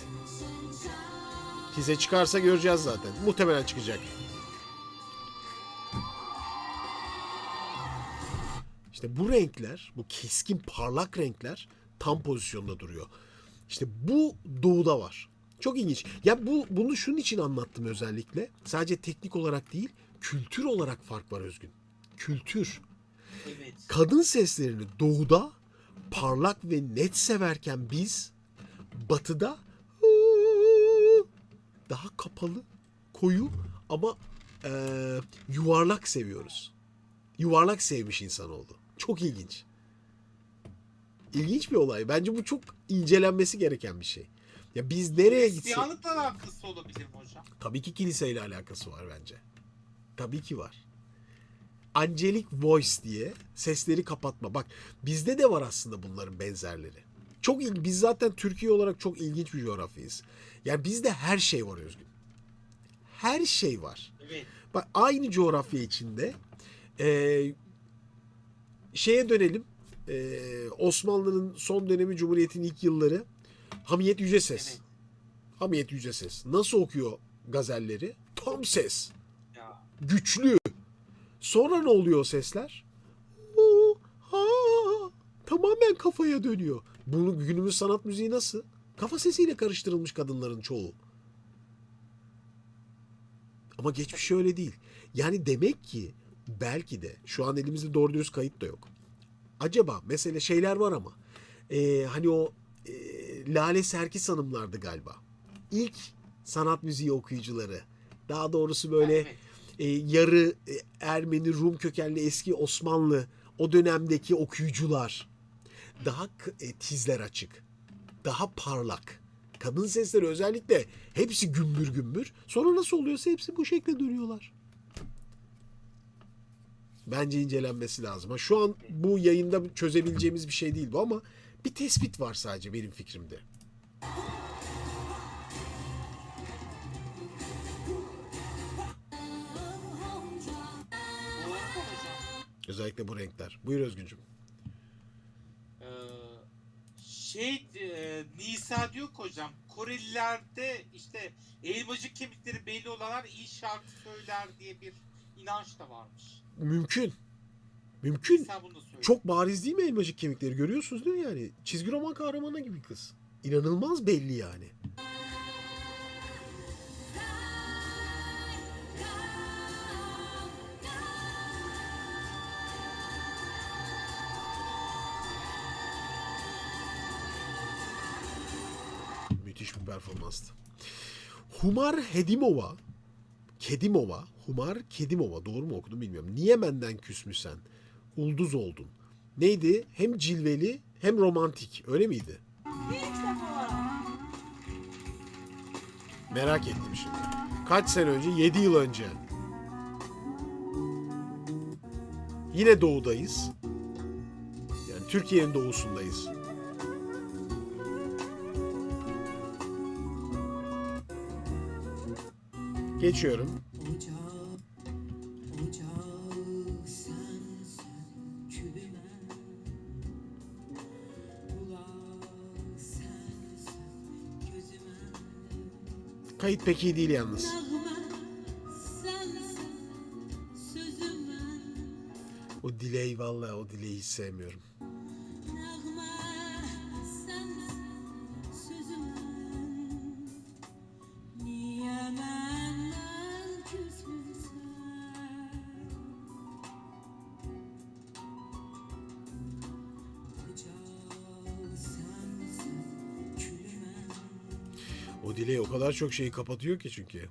Size çıkarsa göreceğiz zaten. Muhtemelen çıkacak. İşte bu renkler, bu keskin parlak renkler tam pozisyonda duruyor. İşte bu doğuda var. Çok ilginç. Ya bunu şunun için anlattım özellikle. Sadece teknik olarak değil, kültür olarak fark var Özgün. Kültür. Evet. Kadın seslerini doğuda parlak ve net severken biz batıda daha kapalı, koyu ama yuvarlak seviyoruz. Yuvarlak sevmiş insanoğlu. Çok ilginç. İlginç bir olay. Bence bu çok incelenmesi gereken bir şey. Ya biz nereye gitsek... Hristiyanlıkla alakası olabilir mi hocam? Tabii ki kiliseyle alakası var bence. Tabii ki var. Angelic voice diye sesleri kapatma. Bak bizde de var aslında bunların benzerleri. Çok ilginç. Biz zaten Türkiye olarak çok ilginç bir coğrafyayız. Yani bizde her şey var Özgün. Her şey var. Evet. Bak aynı coğrafya içinde şeye dönelim. Osmanlı'nın son dönemi, Cumhuriyet'in ilk yılları. Hamiyet Yüce Ses. Evet. Hamiyet Yüce Ses. Nasıl okuyor gazelleri? Tam ses. Ya. Güçlü. Sonra ne oluyor o sesler? Ha, tamamen kafaya dönüyor. Bunu günümüz sanat müziği nasıl? Kafa sesiyle karıştırılmış kadınların çoğu. Ama geçmiş öyle değil. Yani demek ki belki de şu an elimizde doğru dürüst kayıt da yok. Acaba mesela şeyler var ama hani o Lale Serkis Hanımlardı galiba. İlk sanat müziği okuyucuları. Daha doğrusu böyle Evet. yarı Ermeni, Rum kökenli eski Osmanlı o dönemdeki okuyucular. Daha tizler açık. Daha parlak. Kadın sesleri özellikle hepsi gümbür gümbür. Sonra nasıl oluyorsa hepsi bu şekilde dönüyorlar. Bence incelenmesi lazım. Ha, şu an bu yayında çözebileceğimiz bir şey değil bu ama bir tespit var sadece benim fikrimde. Doğru mu hocam? Özellikle bu renkler. Buyur Özgüncüm. Nisa diyor ki hocam, Korelilerde işte elmacık kemikleri belli olanlar iyi şarkı söyler diye bir inanç da varmış. Mümkün. Mümkün. Nisa bunu da söylüyor. Çok bariz değil mi elmacık kemikleri? Görüyorsunuz değil mi yani? Çizgi roman kahramanı gibi kız. İnanılmaz belli yani. Müthiş bir performanstı. Humar Kedimova doğru mu okudum bilmiyorum. Niye benden küsmüşsen? Ulduz oldun. Neydi? Hem cilveli hem romantik. Öyle miydi? Merak ettim şimdi. Kaç sene önce? 7 yıl önce. Yine doğudayız. Yani Türkiye'nin doğusundayız. Geçiyorum. Kayıt pek iyi değil yalnız. O delay vallahi o delay'i hiç sevmiyorum. O delay o kadar çok şeyi kapatıyor ki çünkü.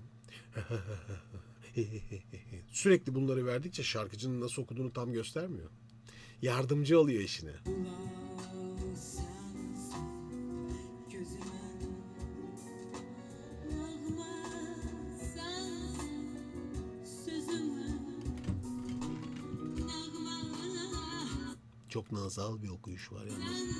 Sürekli bunları verdikçe şarkıcının nasıl okuduğunu tam göstermiyor. Yardımcı alıyor işine. Çok nazal bir okuyuş var yalnız.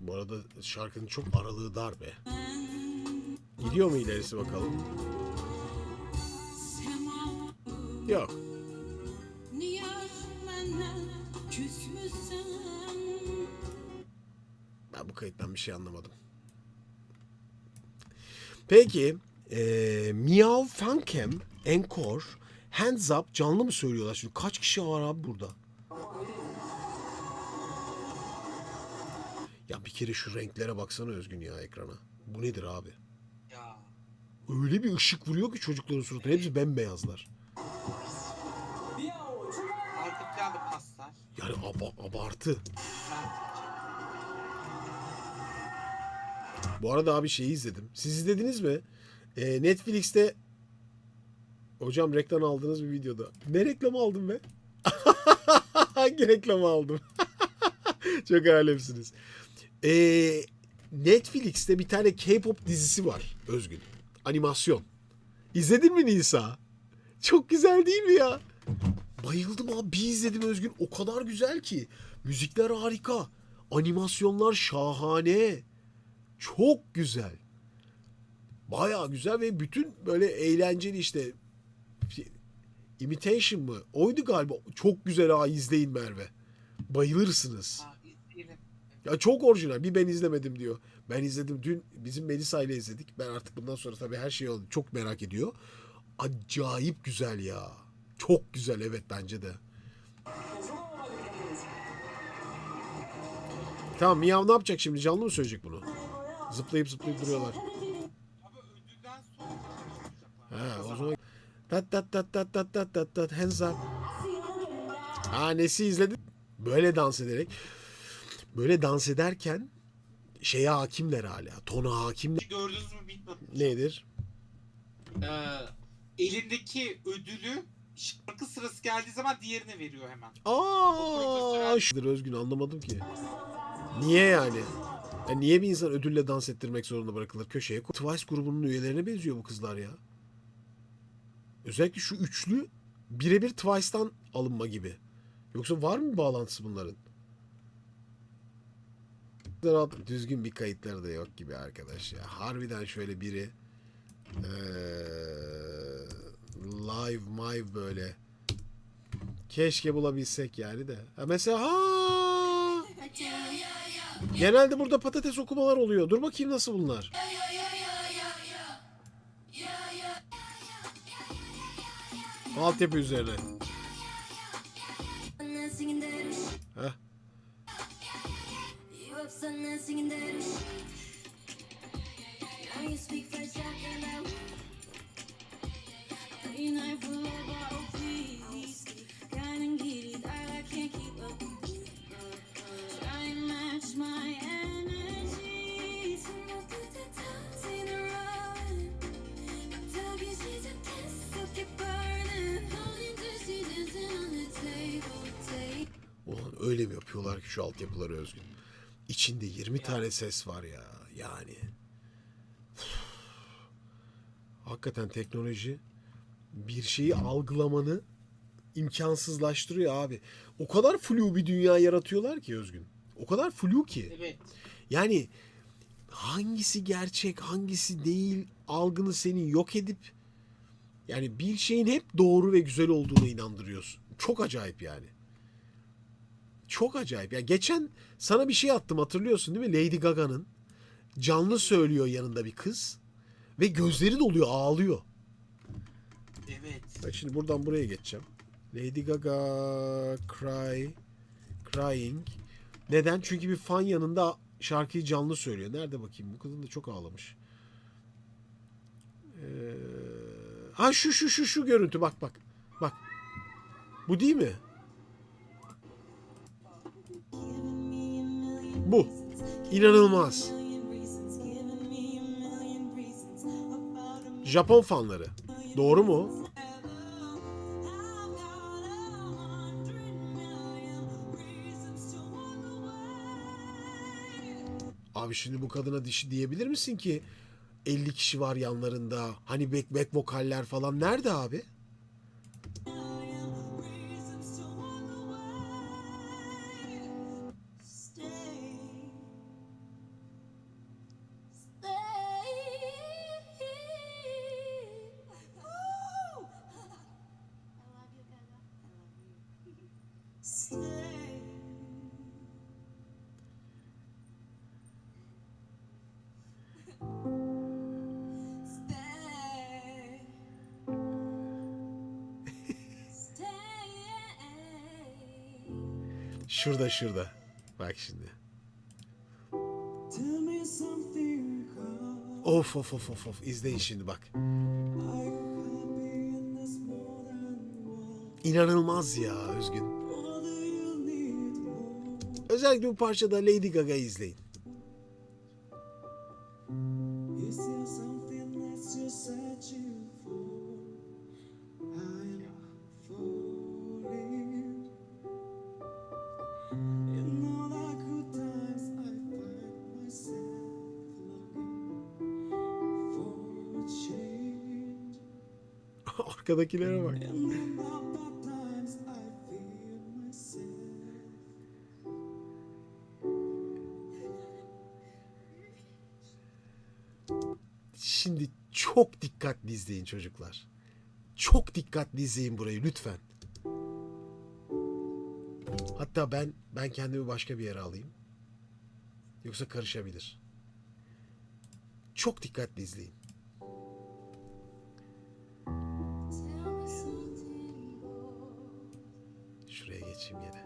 Bu arada şarkının çok aralığı dar be. Gidiyor mu ilerisi bakalım? Yok. Ben bu kayıttan bir şey anlamadım. Peki Miao Funkem Encore Hands Up canlı mı söylüyorlar şimdi? Kaç kişi var abi burada? Ya bir kere şu renklere baksana Özgün ya ekrana. Bu nedir abi? Ya. Öyle bir ışık vuruyor ki çocukların suratına. Hepsi bembeyazlar. Arka planda paslar. Yani abartı. Bu arada abi şeyi izledim. Siz izlediniz mi? Netflix'te hocam reklam aldığınız bir videoda. Ne reklamı aldım be? Hangi reklamı aldım? Çok alemsiniz. Netflix'te bir tane K-pop dizisi var Özgün. Animasyon. İzledin mi Nisa? Çok güzel değil mi ya? Bayıldım abi. Bir izledim Özgün. O kadar güzel ki. Müzikler harika. Animasyonlar şahane. Çok güzel. Bayağı güzel ve bütün böyle eğlenceli işte Imitation mı? Oydu galiba. Çok güzel ha, izleyin Merve. Bayılırsınız. Ha, izleyelim. Ya çok orijinal. Bir ben izlemedim diyor. Ben izledim. Dün bizim Melisa ile izledik. Ben artık bundan sonra tabii her şeyi çok merak ediyor. Acayip güzel ya. Çok güzel evet bence de. Tamam Miyav ne yapacak şimdi? Canlı mı söyleyecek bunu? Zıplayıp zıplayıp duruyorlar. Ama ödülden sonra konuşacaklar. Ha o zaman tat tat tat tat tat tat tat tat hands up. Nesi izledin? Böyle dans ederek. Böyle dans ederken şeye hakimler hala. Tona hakimler. Gördünüz mü bilmiyorum. Nedir? Elindeki ödülü şarkı sırası geldiği zaman diğerine veriyor hemen. Aa, şudur Özgün, anlamadım ki. Niye yani? Niye bir insan ödülle dans ettirmek zorunda bırakılır köşeye? Twice grubunun üyelerine benziyor bu kızlar ya. Özellikle şu üçlü birebir Twice'tan alınma gibi. Yoksa var mı bir bağlantısı bunların? Düzgün bir kayıtları da yok gibi arkadaş ya. Harbiden şöyle biri live böyle. Keşke bulabilsek yani de. Mesela genelde burada patates okumalar oluyor. Dur bakayım nasıl bunlar. Altyapı üzerine. Heh. Ulan öyle mi yapıyorlar ki şu altyapıları Özgün? İçinde 20 tane ses var ya. Yani. Hakikaten teknoloji bir şeyi algılamanı imkansızlaştırıyor abi. O kadar flu bir dünya yaratıyorlar ki Özgün. O kadar flu ki. Evet. Yani hangisi gerçek, hangisi değil algını senin yok edip yani bir şeyin hep doğru ve güzel olduğuna inandırıyorsun. Çok acayip yani. Çok acayip. Ya geçen sana bir şey attım, hatırlıyorsun değil mi? Lady Gaga'nın canlı söylüyor yanında bir kız ve gözleri doluyor, ağlıyor. Evet. Bak şimdi buradan buraya geçeceğim. Lady Gaga crying. Neden? Çünkü bir fan yanında şarkıyı canlı söylüyor. Nerede bakayım? Bu kadın da çok ağlamış. Ha şu görüntü, bak. Bak. Bu değil mi? Bu. İnanılmaz. Japon fanları. Doğru mu? Abi şimdi bu kadına dişi diyebilir misin ki 50 kişi var yanlarında. Hani back vokaller falan nerede abi? Şurada. Bak şimdi. Of. İzleyin şimdi bak. İnanılmaz ya Özgün. Özellikle bu parçada Lady Gaga'yı izleyin. Arkadakilere bak. Şimdi çok dikkatli izleyin çocuklar. Çok dikkatli izleyin burayı lütfen. Hatta ben kendimi başka bir yere alayım. Yoksa karışabilir. Çok dikkatli izleyin. Şuraya geçeyim yine.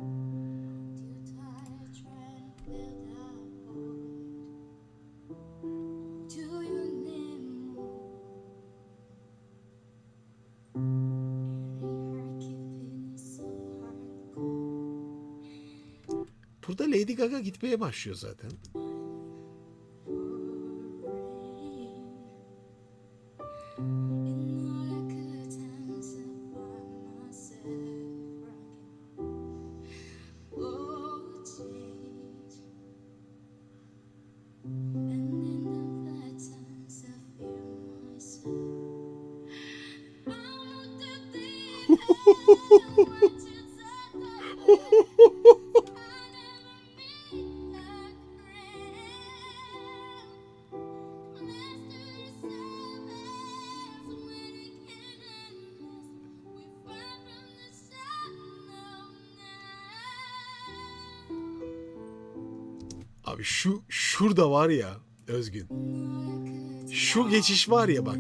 Burada Lady Gaga gitmeye başlıyor zaten. Abi şurada var ya Özgün. Şu geçiş var ya bak.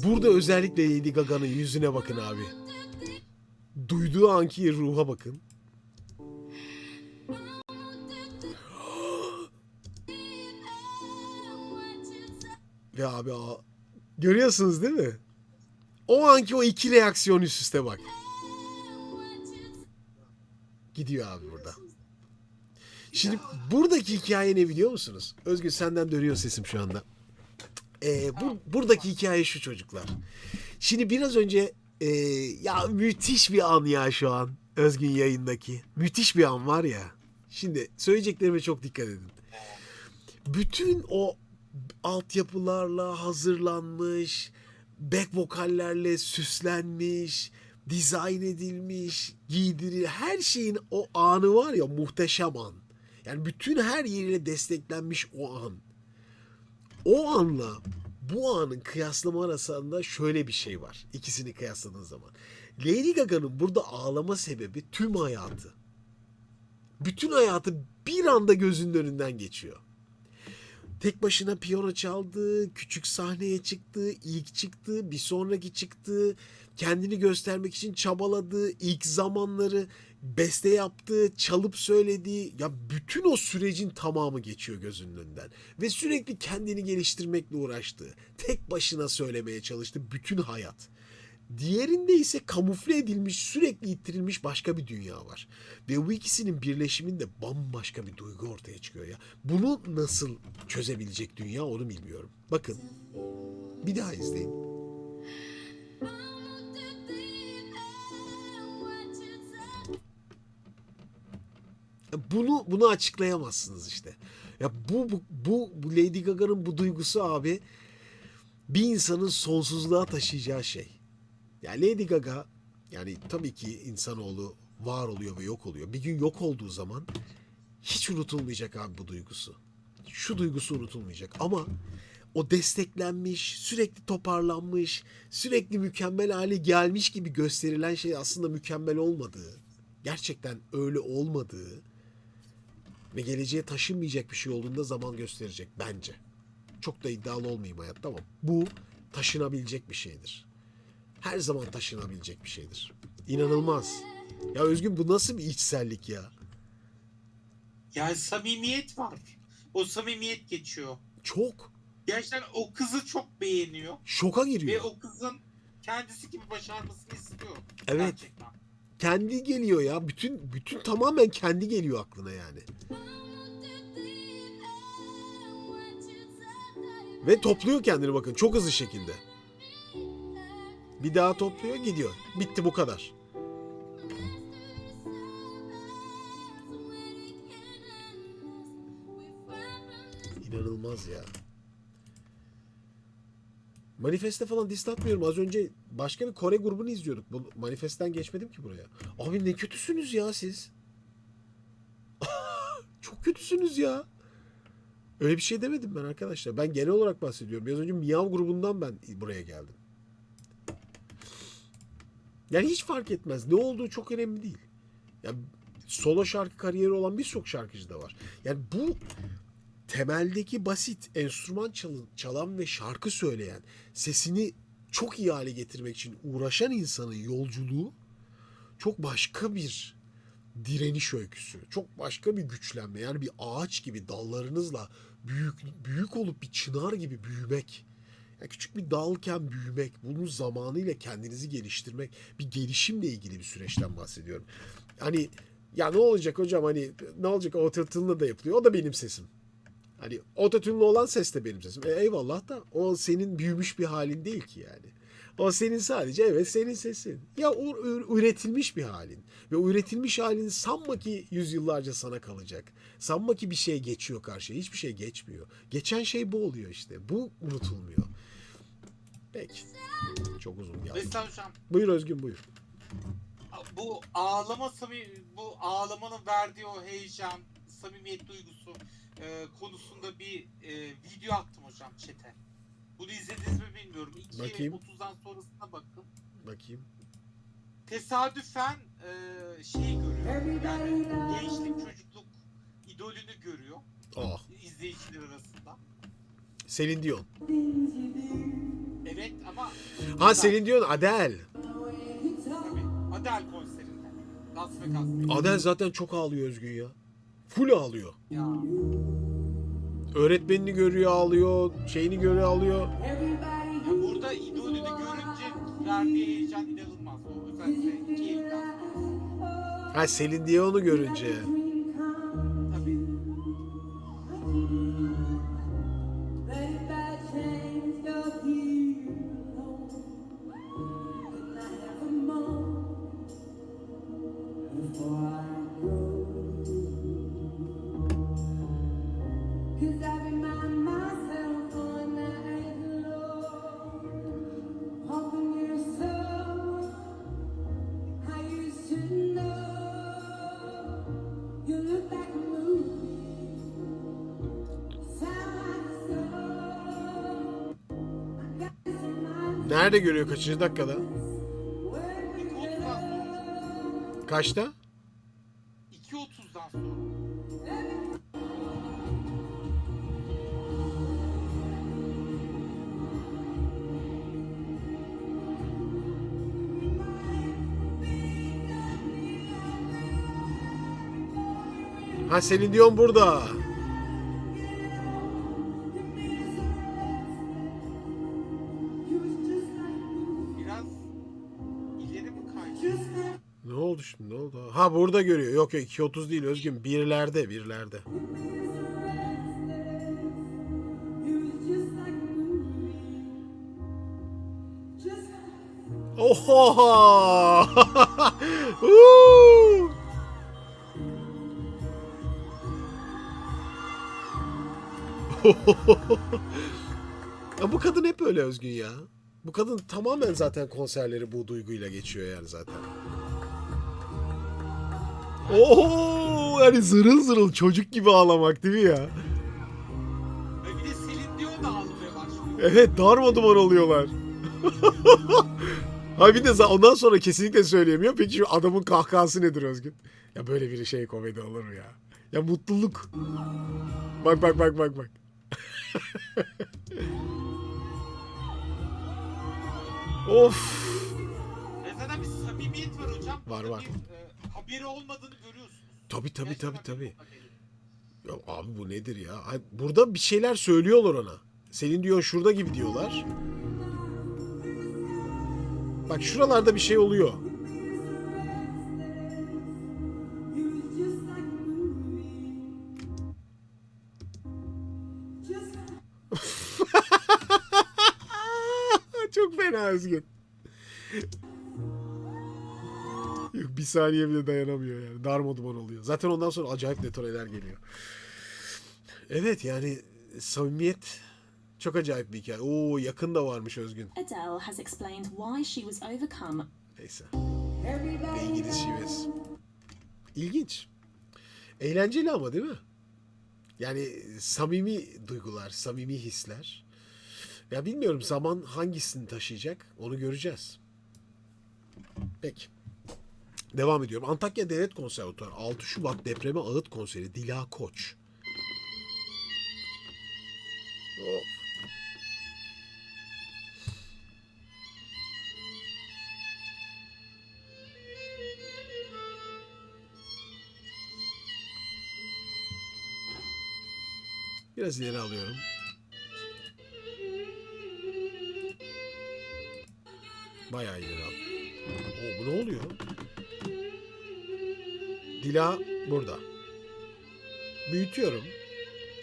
Burada özellikle Lady Gaga'nın yüzüne bakın abi. Duyduğu anki ruha bakın. Ve abi görüyorsunuz değil mi? O anki o iki reaksiyon üst üste bak. Gidiyor abi burada. Şimdi buradaki hikaye ne biliyor musunuz? Özgür senden dönüyor sesim şu anda. Buradaki hikaye şu çocuklar. Şimdi biraz önce ya müthiş bir an ya şu an Özgün yayındaki. Müthiş bir an var ya. Şimdi söyleyeceklerime çok dikkat edin. Bütün o altyapılarla hazırlanmış, back vokallerle süslenmiş, dizayn edilmiş, her şeyin o anı var ya muhteşem an. Yani bütün her yeriyle desteklenmiş o an. O anla bu anın kıyaslama arasında şöyle bir şey var. İkisini kıyasladığın zaman. Lady Gaga'nın burada ağlama sebebi tüm hayatı. Bütün hayatı bir anda gözünün önünden geçiyor. Tek başına piyano çaldı, küçük sahneye çıktı, ilk çıktı, bir sonraki çıktı, kendini göstermek için çabaladı, ilk zamanları beste yaptı, çalıp söyledi. Ya bütün o sürecin tamamı geçiyor gözünün önünden. Ve sürekli kendini geliştirmekle uğraştı. Tek başına söylemeye çalıştı bütün hayat. Diğerinde ise kamufle edilmiş, sürekli ittirilmiş başka bir dünya var. Ve bu ikisinin birleşiminde bambaşka bir duygu ortaya çıkıyor ya. Bunu nasıl çözebilecek dünya onu bilmiyorum. Bakın, bir daha izleyin. Bunu açıklayamazsınız işte. Ya bu Lady Gaga'nın bu duygusu abi bir insanın sonsuzluğa taşıyacağı şey. Yani Lady Gaga yani tabii ki insanoğlu var oluyor ve yok oluyor. Bir gün yok olduğu zaman hiç unutulmayacak abi bu duygusu. Şu duygusu unutulmayacak ama o desteklenmiş, sürekli toparlanmış, sürekli mükemmel hale gelmiş gibi gösterilen şey aslında mükemmel olmadığı, gerçekten öyle olmadığı ve geleceğe taşınmayacak bir şey olduğunda zaman gösterecek bence. Çok da iddialı olmayayım hayatta ama bu taşınabilecek bir şeydir. Her zaman taşınabilecek bir şeydir. İnanılmaz. Ya Özgün bu nasıl bir içsellik ya? Yani samimiyet var. O samimiyet geçiyor. Çok. Gerçekten o kızı çok beğeniyor. Şoka Ve giriyor. o kızın kendisi gibi başarmasını istiyor. Evet. Gerçekten. Kendi geliyor ya. Bütün tamamen kendi geliyor aklına yani. Ve topluyor kendini bakın çok hızlı şekilde. Bir daha topluyor gidiyor. Bitti bu kadar. İnanılmaz ya. Manifeste falan diss atmıyorum. Az önce başka bir Kore grubunu izliyorduk. Bu Manifest'ten geçmedim ki buraya. Abi ne kötüsünüz ya siz. Çok kötüsünüz ya. Öyle bir şey demedim ben arkadaşlar. Ben genel olarak bahsediyorum. Biraz önce Miyav grubundan ben buraya geldim. Yani hiç fark etmez. Ne olduğu çok önemli değil. Yani solo şarkı kariyeri olan birçok şarkıcı da var. Yani bu temeldeki basit enstrüman çalan ve şarkı söyleyen, sesini çok iyi hale getirmek için uğraşan insanın yolculuğu çok başka bir direniş öyküsü. Çok başka bir güçlenme. Yani bir ağaç gibi dallarınızla büyük olup bir çınar gibi büyümek. Yani küçük bir dalken büyümek, bunun zamanıyla kendinizi geliştirmek, bir gelişimle ilgili bir süreçten bahsediyorum. Hani ya ne olacak hocam hani ne olacak autotune'la da yapılıyor. O da benim sesim. Hani autotune'lu olan ses de benim sesim. Eyvallah da o senin büyümüş bir halin değil ki yani. O senin sadece evet senin sesin. Ya o üretilmiş bir halin. Ve o üretilmiş halin sanma ki yüzyıllarca sana kalacak. Sanma ki bir şey geçiyor karşıya. Hiçbir şey geçmiyor. Geçen şey bu oluyor işte. Bu unutulmuyor. Peki. Çok uzun geldi. Mesela hocam Buyur Özgün, buyur. bu bu ağlamanın verdiği o heyecan, samimiyet duygusu konusunda bir video attım hocam chat'e. Bunu izlediniz mi bilmiyorum. Bakayım. 2.30'dan sonrasına bakın. Bakayım. Tesadüfen şeyi görüyor. Yani gençlik, çocukluk idolünü görüyor Oh. izleyiciler arasında. Celine Dion. Evet ama Ha, Celine Dion, Adele. tabii, Adele konserinde. Las Vegas'ta. Adele zaten çok ağlıyor Özgün ya. Full ağlıyor. Ya. Öğretmenini görüyor ağlıyor, şeyini görüyor ağlıyor. Ya burada idolünü görünce verdiği heyecan inanılmaz. O özellikle iki elinden sonra. Ha, Celine Dion'u görünce. Tabii. Cause I remind myself one night alone, hoping you're someone I used to know. You look like a movie, sound like a song. I got this in my Nerede görüyor, kaçıncı dakikada? where we 2.30'dan sonra. Kaçta? 2.30'dan sonra. Ha, Celine Dion burada. Biraz ileri mi kaydı? Ne oldu şimdi, ne oldu? Ha, burada görüyor. Yok yok, 2.30 değil Özgün. Birlerde, birlerde. Oho! Uuu! Ya bu kadın hep öyle Özgün ya. Bu kadın tamamen zaten konserleri bu duyguyla geçiyor yani zaten. Oho! Yani zırıl zırıl çocuk gibi ağlamak değil mi ya? Ve bir de Celine Dion da ağlamaya başlıyor. Evet, darmaduman oluyorlar. Ha, bir de ondan sonra kesinlikle söyleyemiyor. Peki şu adamın kahkahası nedir Özgün? Ya böyle bir şey komedi olur mu ya? Ya mutluluk. Bak bak bak bak bak. Of. Zaten bir samimiyet var hocam. Var, Burada var. Bir haberi olmadığını görüyorsunuz. Tabii tabii Gerçekten tabii tabii. bir haberi. Ya abi bu nedir ya? Ay, burada bir şeyler söylüyorlar ona. Senin diyor şurada gibi diyorlar. Bak şuralarda bir şey oluyor. Çok fena Özgün. Yok, bir saniye bile dayanamıyor yani. Darmaduman oluyor. Zaten ondan sonra acayip detoneler geliyor. Evet yani samimiyet çok acayip bir hikaye. Oo, yakın da varmış Özgün. Adele has explained why she was overcome. Neyse. Ve İngiliz şivesi. İlginç. Eğlenceli ama değil mi? Yani samimi duygular, samimi hisler. Ya bilmiyorum zaman hangisini taşıyacak onu göreceğiz. Peki. Devam ediyorum. Antakya Devlet Konservatuarı 6 Şubat depreme ağıt konseri Dila Koç. Of. Biraz ileri alıyorum. Bayağı ileri al. Oo, bu ne oluyor? Dila burada. Büyütüyorum.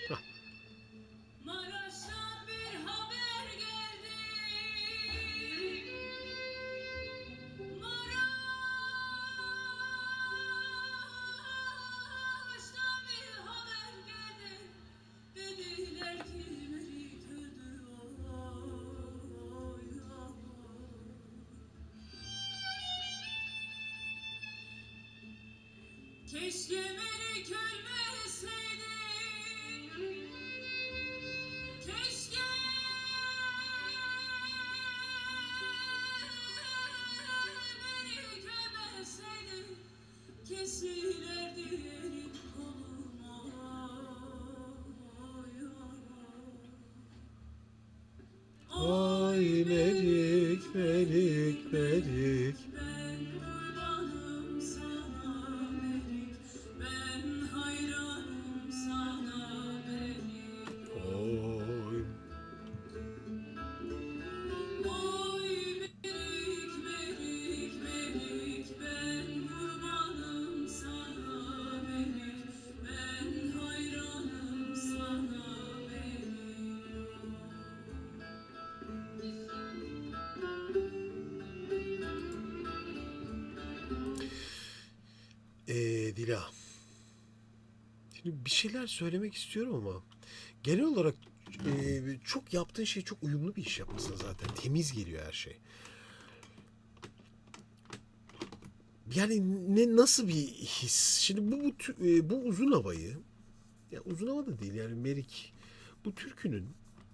Hah. Maraş'a bir haber geldi. Maraş'ta bir haber geldi. Dediler ki Melik öldü. Dila. Şimdi bir şeyler söylemek istiyorum ama genel olarak çok yaptığın şey çok uyumlu bir iş yapmışsın zaten. Temiz geliyor her şey. Yani nasıl bir his? Şimdi bu uzun havayı, ya uzun hava da değil yani Merik. Bu türkünün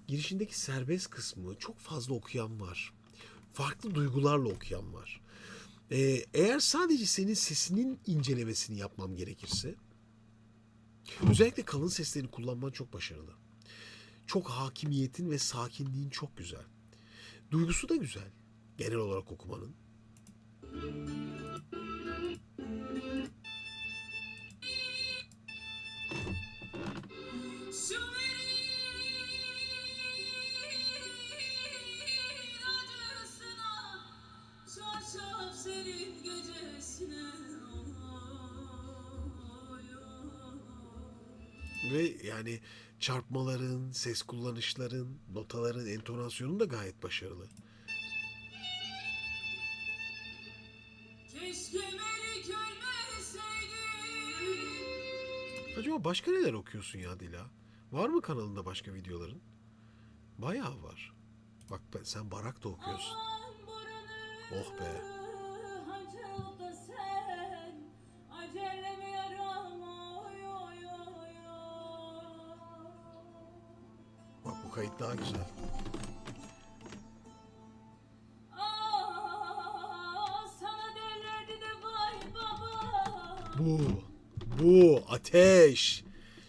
girişindeki serbest kısmı çok fazla okuyan var. Farklı duygularla okuyan var. Eğer sadece senin sesinin incelemesini yapmam gerekirse, özellikle kalın seslerini kullanman çok başarılı. Çok hakimiyetin ve sakinliğin çok güzel. Duygusu da güzel genel olarak okumanın. Şu acısına şaşıp senin gecesine Ve yani çarpmaların, ses kullanışların, notaların, entonasyonun da gayet başarılı. Keşke Melik ölmeseydi. Acaba başka neler okuyorsun ya Dila? Var mı kanalında başka videoların? Bayağı var. Bak sen Barak da okuyorsun. Aman buranı Oh be. açıl da sen acelemi yarama oy oy oy oy. Bak bu kayıt daha güzel. Sana derlerdi de vay baba. Bu ateş.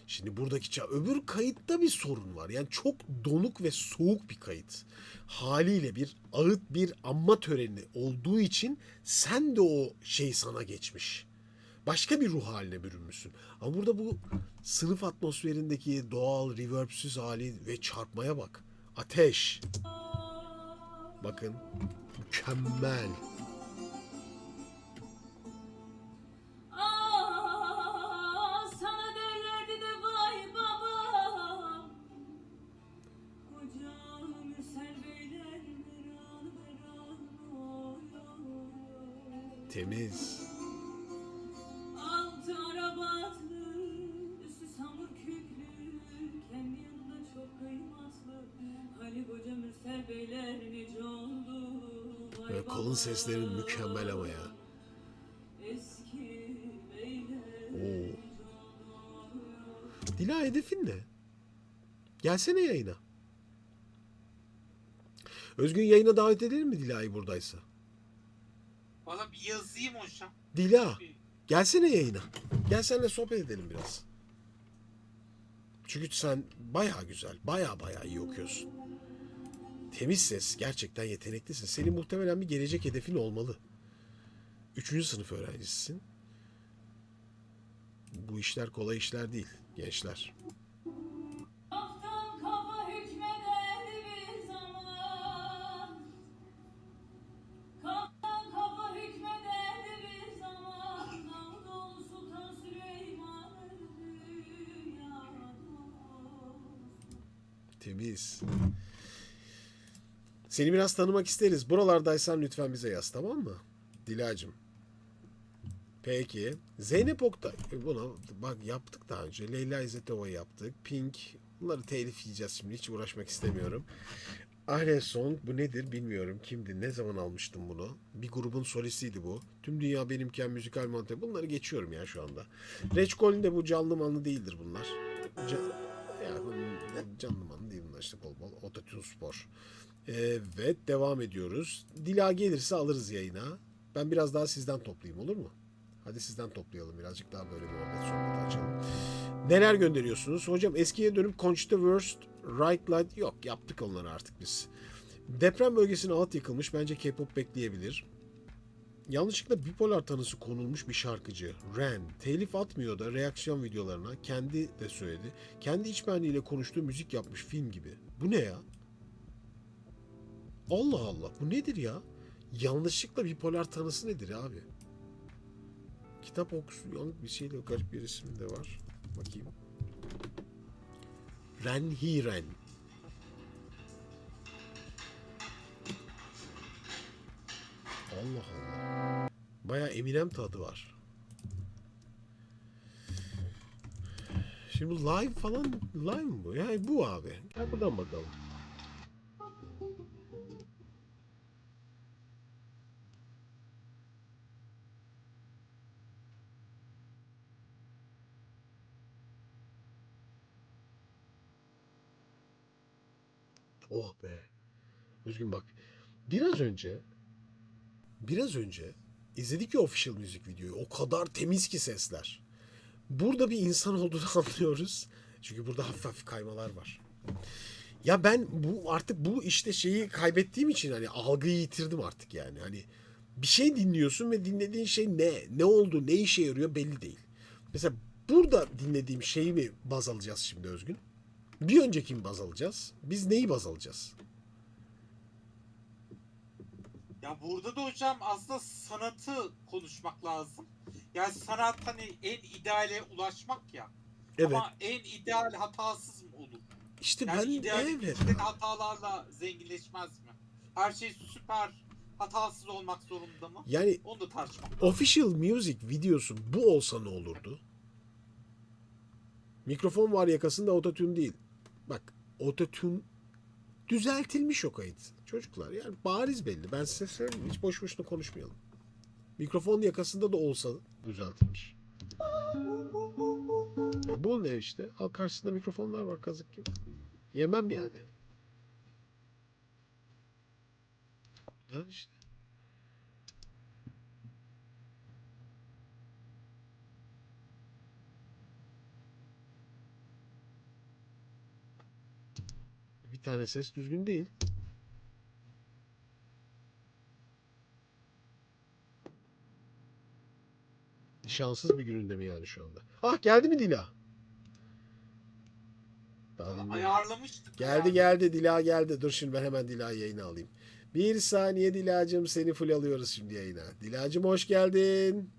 Şimdi buradaki öbür kayıtta bir sorun var. Yani çok donuk ve soğuk bir kayıt. Haliyle bir ağıt bir anma töreni olduğu için sen de o şey sana geçmiş. Başka bir ruh haline bürünmüşsün. Ama burada bu sınıf atmosferindeki doğal, reverbsüz hali ve çarpmaya bak. Ateş. Bakın. Mükemmel. Sana derlerdi de vay baba. Koca Mürsel Beyler meran meran oy oy. Temiz. Altı arabatlı, üstü samur küklü, kendi yanında çok kıymetli. Ali Koca Mürsel Beyler nice oldu. Vay Ve kalın baba. seslerin mükemmel ama ya. Eski beyler Oo. nice oldu. Dila hedefin ne? Gelsene yayına. Özgün yayına davet edelim mi Dila'yı buradaysa? Valla bir yazayım hocam. Dila gelsene yayına. Gel seninle sohbet edelim biraz. Çünkü sen bayağı güzel, bayağı iyi okuyorsun. Temiz ses, gerçekten yeteneklisin. Senin muhtemelen bir gelecek hedefin olmalı. 3. sınıf öğrencisisin. Bu işler kolay işler değil gençler. Kaftan kafa hükmederdi bir zaman. Kaftan kafa hükmederdi bir zaman. Anadolu Sultan Süleyman dünyada. Temiz. Seni biraz tanımak isteriz. Buralardaysan lütfen bize yaz, tamam mı? Dilacığım. Peki. Zeynep Oktay. Bunu bak yaptık daha önce. Leyla İzzetova yaptık. Pink. Bunları telif yiyeceğiz şimdi. Hiç uğraşmak istemiyorum. Ahle Song. Bu nedir bilmiyorum. Kimdi? Ne zaman almıştım bunu? Bir grubun solistiydi bu. Tüm Dünya Benimken müzikal monte. Bunları geçiyorum ya şu anda. Reçkol'ün de bu canlı manlı değildir bunlar. Canlı manlı değil bunlar işte bol bol. Ototune Spor. Evet devam ediyoruz. Dila gelirse alırız yayına. Ben biraz daha sizden toplayayım olur mu? Hadi sizden toplayalım. Birazcık daha böyle muhabbet sohbeti açalım. Neler gönderiyorsunuz? Hocam eskiye dönüp Conchita Wurst, Right Light yok. Yaptık onları artık biz. Deprem bölgesine alt yıkılmış. Bence K-pop bekleyebilir. Yanlışlıkla bipolar tanısı konulmuş bir şarkıcı. Ren. Telif atmıyor da reaksiyon videolarına. Kendi de söyledi. Kendi içmenliğiyle konuştuğu müzik yapmış film gibi. Bu ne ya? Allah Allah. Bu nedir ya? Yanlışlıkla bipolar tanısı nedir abi? Kitap okusun bir şeyle garip bir isim de var. Bakayım. Ren Hiren. Allah Allah. Bayağı Eminem tadı var. Şimdi live falan, live mı bu? Yani bu abi. Gel buradan bakalım. Oh be. Üzgün bak. Biraz önce izledik ya official müzik videoyu. O kadar temiz ki sesler. Burada bir insan olduğunu anlıyoruz. Çünkü burada hafif hafif kaymalar var. Ya ben bu işte şeyi kaybettiğim için hani algıyı yitirdim artık yani. Hani bir şey dinliyorsun ve dinlediğin şey ne? Ne oldu? Ne işe yarıyor belli değil. Mesela burada dinlediğim şeyi mi baz alacağız şimdi Özgün? Bir önceki mi baz alacağız? Biz neyi baz alacağız? Ya burada da hocam aslında sanatı konuşmak lazım. Yani sanat hani en ideale ulaşmak ya. Evet. Ama en ideal hatasız mı olur? İşte Yani ben ideal evet. içten hatalarla zenginleşmez mi? Her şey süper hatasız olmak zorunda mı? Yani Onu da tartışmak lazım. official music videosu bu olsa ne olurdu? Mikrofon var yakasında, autotune değil. Bak, autotune düzeltilmiş o kayıt. Çocuklar yani bariz belli. Ben size söyleyeyim. Hiç boş boşuna konuşmayalım. Mikrofon yakasında da olsa düzeltilmiş. Bu ne işte? Al, karşısında mikrofonlar var kazık gibi. Yemem yani. Ha işte. Bir tane ses düzgün değil. Şanssız bir gününde mi yani şu anda? Ah, geldi mi Dila? Daha dinliyorum. Ayarlamıştık. Geldi Dila geldi. Dur şimdi ben hemen Dila'yı yayına alayım. Bir saniye Dilacığım, seni full alıyoruz şimdi yayına. Dilacığım hoş geldin.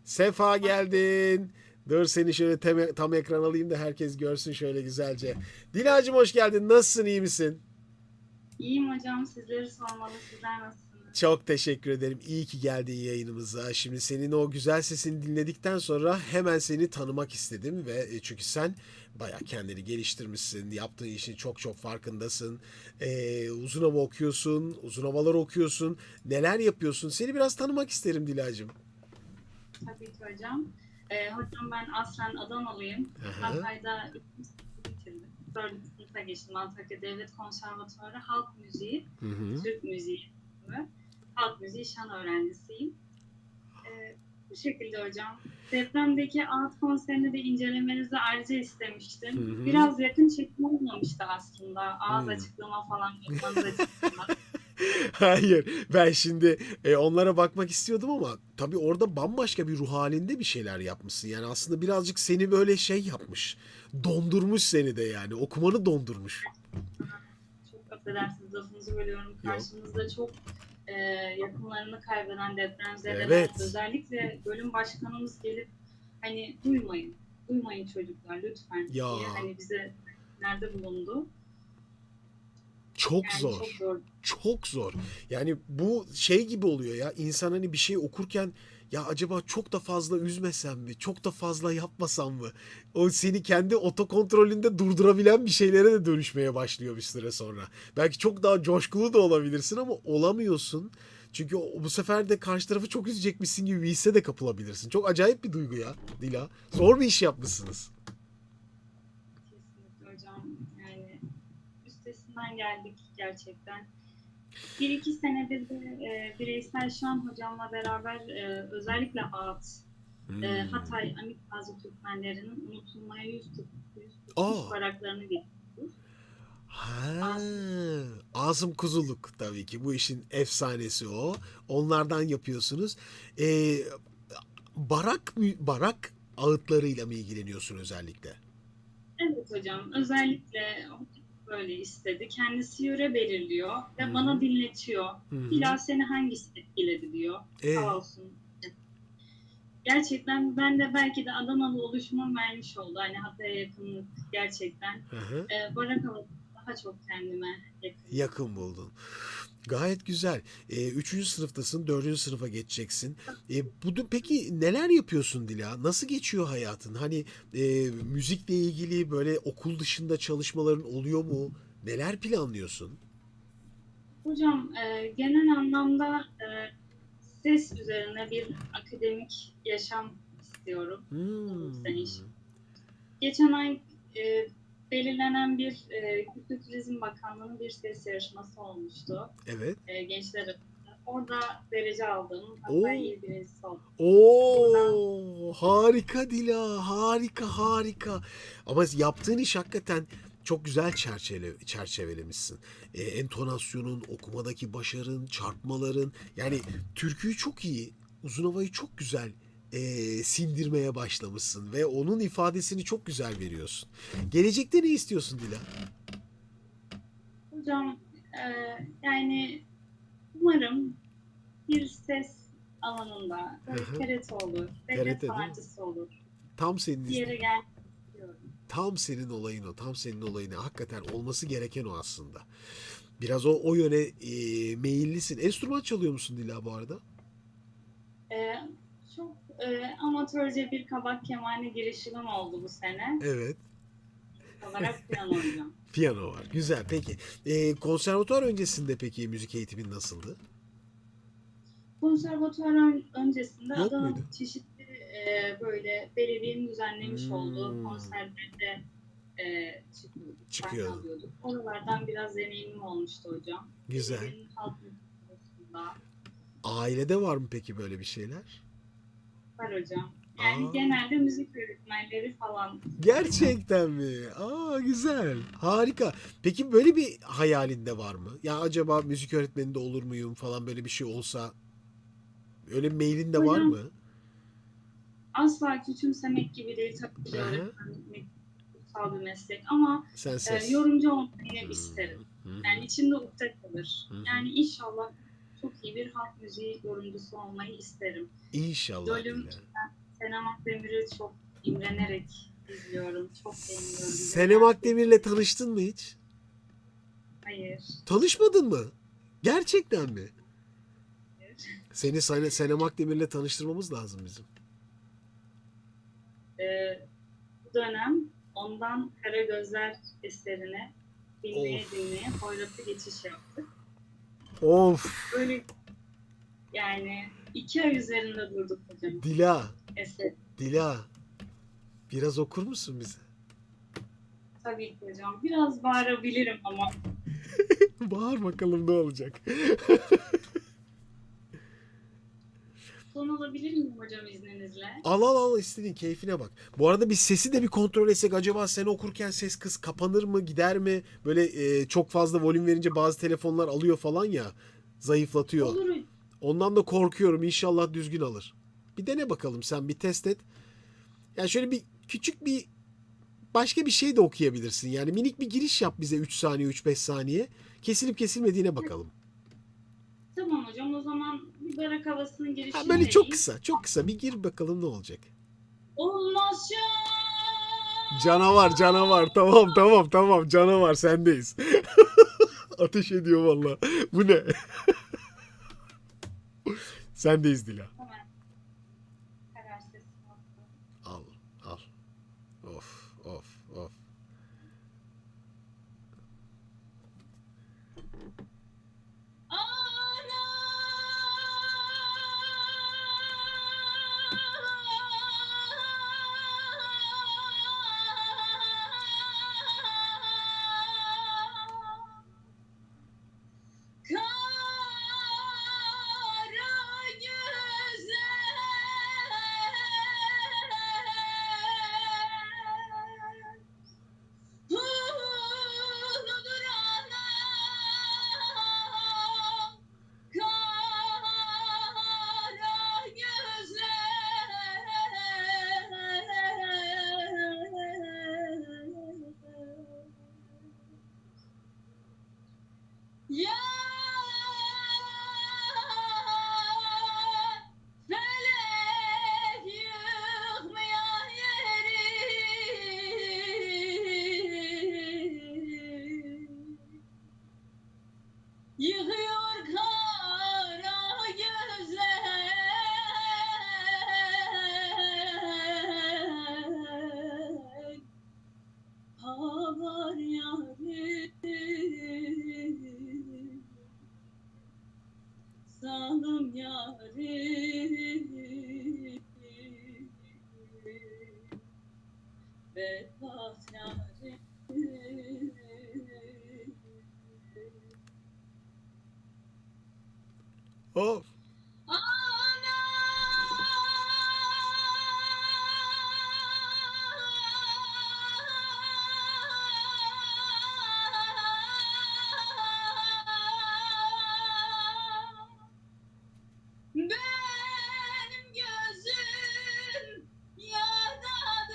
Sefa geldin. Dur seni şöyle tam ekran alayım da herkes görsün şöyle güzelce. Dilacığım hoş geldin. Nasılsın, iyi misin? İyiyim hocam, sizleri sormalı. Sizler nasılsınız? Çok teşekkür ederim. İyi ki geldin yayınımıza. Şimdi senin o güzel sesini dinledikten sonra hemen seni tanımak istedim ve çünkü sen bayağı kendini geliştirmişsin. Yaptığın işin çok çok farkındasın. Uzun hava okuyorsun, uzun havalar okuyorsun. Neler yapıyorsun? Seni biraz tanımak isterim Dilacığım. Tabii ki hocam. Hocam ben aslen Adanalıyım. Aha. Hatay'da ikinci sınıfı bitirdim. 4. sınıfa geçtim. Antakya Devlet Konservatuarı Halk Müziği, Hı hı. Türk Müziği bölümü. Halk Müziği şan öğrencisiyim. Bu şekilde hocam. Depremdeki ağıt konserini de incelemenizi ayrıca istemiştim. Hı hı. Biraz yakın çekim olmamıştı aslında. Ağız Hı. açıklama falan yapmanız açısından. Hayır, ben şimdi onlara bakmak istiyordum ama tabii orada bambaşka bir ruh halinde bir şeyler yapmışsın. Yani aslında birazcık seni böyle şey yapmış. Dondurmuş seni de yani. Okumanı dondurmuş. Çok affedersiniz, lafınızı bölüyorum. Karşımızda çok yakınlarını kaybeden depremzedeler. Evet. Özellikle bölüm başkanımız gelip hani duymayın çocuklar lütfen Ya. diye hani bize nerede bulundu. Çok Yani zor. çok zor. Çok zor. Yani bu şey gibi oluyor ya. İnsan hani bir şey okurken ya acaba çok da fazla üzmesem mi? Çok da fazla yapmasam mı? O seni kendi otokontrolünde durdurabilen bir şeylere de dönüşmeye başlıyor bir süre sonra. Belki çok daha coşkulu da olabilirsin ama olamıyorsun. Çünkü bu sefer de karşı tarafı çok üzecekmişsin gibi bir hisse de kapılabilirsin. Çok acayip bir duygu ya Dila. Zor bir iş yapmışsınız. Kesinlikle hocam. Yani üstesinden geldik gerçekten. 1-2 senedir de bireysel şan hocamla beraber özellikle ağıt, Hatay Amik Gazi Türkmenlerinin unutulmaya yüz tutmuş baraklarını getiriyoruz. Ha, Asım Kuzuluk tabii ki bu işin efsanesi o. Onlardan yapıyorsunuz. Barak ağıtlarıyla mı ilgileniyorsun özellikle? Evet hocam. Özellikle böyle istedi. Kendisi yöre belirliyor ve Hı-hı. bana dinletiyor. Hı-hı. İlla seni hangisi etkiledi diyor. Sağ olsun. Gerçekten ben de belki de Adanalı oluşumum vermiş oldu. Hani Hatay'a yakınlık gerçekten. Barak havası daha çok kendime yakın. Yakın buldun. Gayet güzel. Üçüncü sınıftasın, dördüncü sınıfa geçeceksin. Peki neler yapıyorsun Dila? Nasıl geçiyor hayatın? Hani müzikle ilgili böyle okul dışında çalışmaların oluyor mu? Neler planlıyorsun? Hocam genel anlamda ses üzerine bir akademik yaşam istiyorum. Bu sene iş. Hmm, Geçen ay belirlenen bir Kültür Turizm Bakanlığı'nın bir ses yarışması olmuştu. evet. Gençler arasında. Orada derece aldım. Oo. Hatta il birincisi oldum. Oo, harika Dila, harika harika. Ama yaptığın iş hakikaten çok güzel çerçevelemişsin. Entonasyonun, okumadaki başarın, çarpmaların, yani türküyü çok iyi, uzun havayı çok güzel sindirmeye başlamışsın ve onun ifadesini çok güzel veriyorsun. Gelecekte ne istiyorsun Dila? Hocam yani umarım bir ses alanında böyle Hı hı. TRT olur, TRT devlet değil mi? sanatçısı olur. Tam senin Bir yere gelmek istiyorum. Tam senin olayın o. Tam senin olayın o. Hakikaten olması gereken o aslında. Biraz o yöne meyillisin. Enstrüman çalıyor musun Dila bu arada? Çok amatörce bir kabak kemane girişimim oldu bu sene. Evet. Olarak piyano hocam. Piyano var. Güzel. Peki konservatuvar öncesinde peki müzik eğitimin nasıldı? Konservatuvar öncesinde Yok Adana'da muydu? çeşitli böyle belediyenin düzenlemiş olduğu Hmm. konserlerde çıkıyorduk, Çıkıyordu. sahne alıyorduk. Oralardan biraz deneyimim olmuştu hocam. Güzel. Belediyenin halk müziği konusunda Ailede var mı peki böyle bir şeyler? var hocam. Yani Aa. genelde müzik öğretmenleri falan. Gerçekten mi? Aa, güzel. Harika. Peki böyle bir hayalinde var mı? Ya acaba müzik öğretmeninde olur muyum falan, böyle bir şey olsa, öyle bir mailin de var Hocam, mı? asla küçümsemek gibi değil tabii ki de Aha. öğretmenlik kutsal bir meslek ama Sen ses. yorumcu olmayı isterim. Hı hı. Yani içimde ukde kalır. Hı hı. Yani inşallah çok iyi bir halk müziği yorumcusu olmayı isterim. İnşallah İdolüm Dila. Senem Akdemir'i çok imrenerek izliyorum. Çok beğeniyorum. Senem Akdemir'le tanıştın mı hiç? Hayır. Tanışmadın mı? Gerçekten mi? Hayır. Seni Senem Akdemir'le tanıştırmamız lazım bizim. Bu dönem ondan Kara Gözler eserine dinleye hoyratı geçiş yaptık. Of. Böyle yani 2 ay üzerinde durduk hocam Dila. eser. Dila. Biraz okur musun bize? Tabii ki hocam. Biraz bağırabilirim ama Bağır bakalım ne olacak. son alabilir miyim hocam izninizle? Al istediğin, keyfine bak. Bu arada biz sesi de bir kontrol etsek, acaba sen okurken ses kız kapanır mı, gider mi? Böyle çok fazla volüm verince bazı telefonlar alıyor falan ya, zayıflatıyor. Olur. Ondan da korkuyorum, inşallah düzgün alır. Bir dene bakalım, sen bir test et. Yani şöyle bir küçük bir başka bir şey de okuyabilirsin. Yani minik bir giriş yap bize, 3 saniye 3-5 saniye. Kesilip kesilmediğine bakalım. Tamam hocam, o zaman bir barak havasının girişini Ha, böyle vereyim. çok kısa bir gir bakalım ne olacak. Olmaz ya. Canavar tamam canavar, sendeyiz. Ateş ediyor valla. Bu ne? Sendeyiz Dila. Hemen karar sesini aldım. Al. Of. Ya felek yıkmayan yeri Yıkıyor kara gözler, havar yarim, zalim yarim, bedbaht yarim. Of. Benim gözüm yaradır.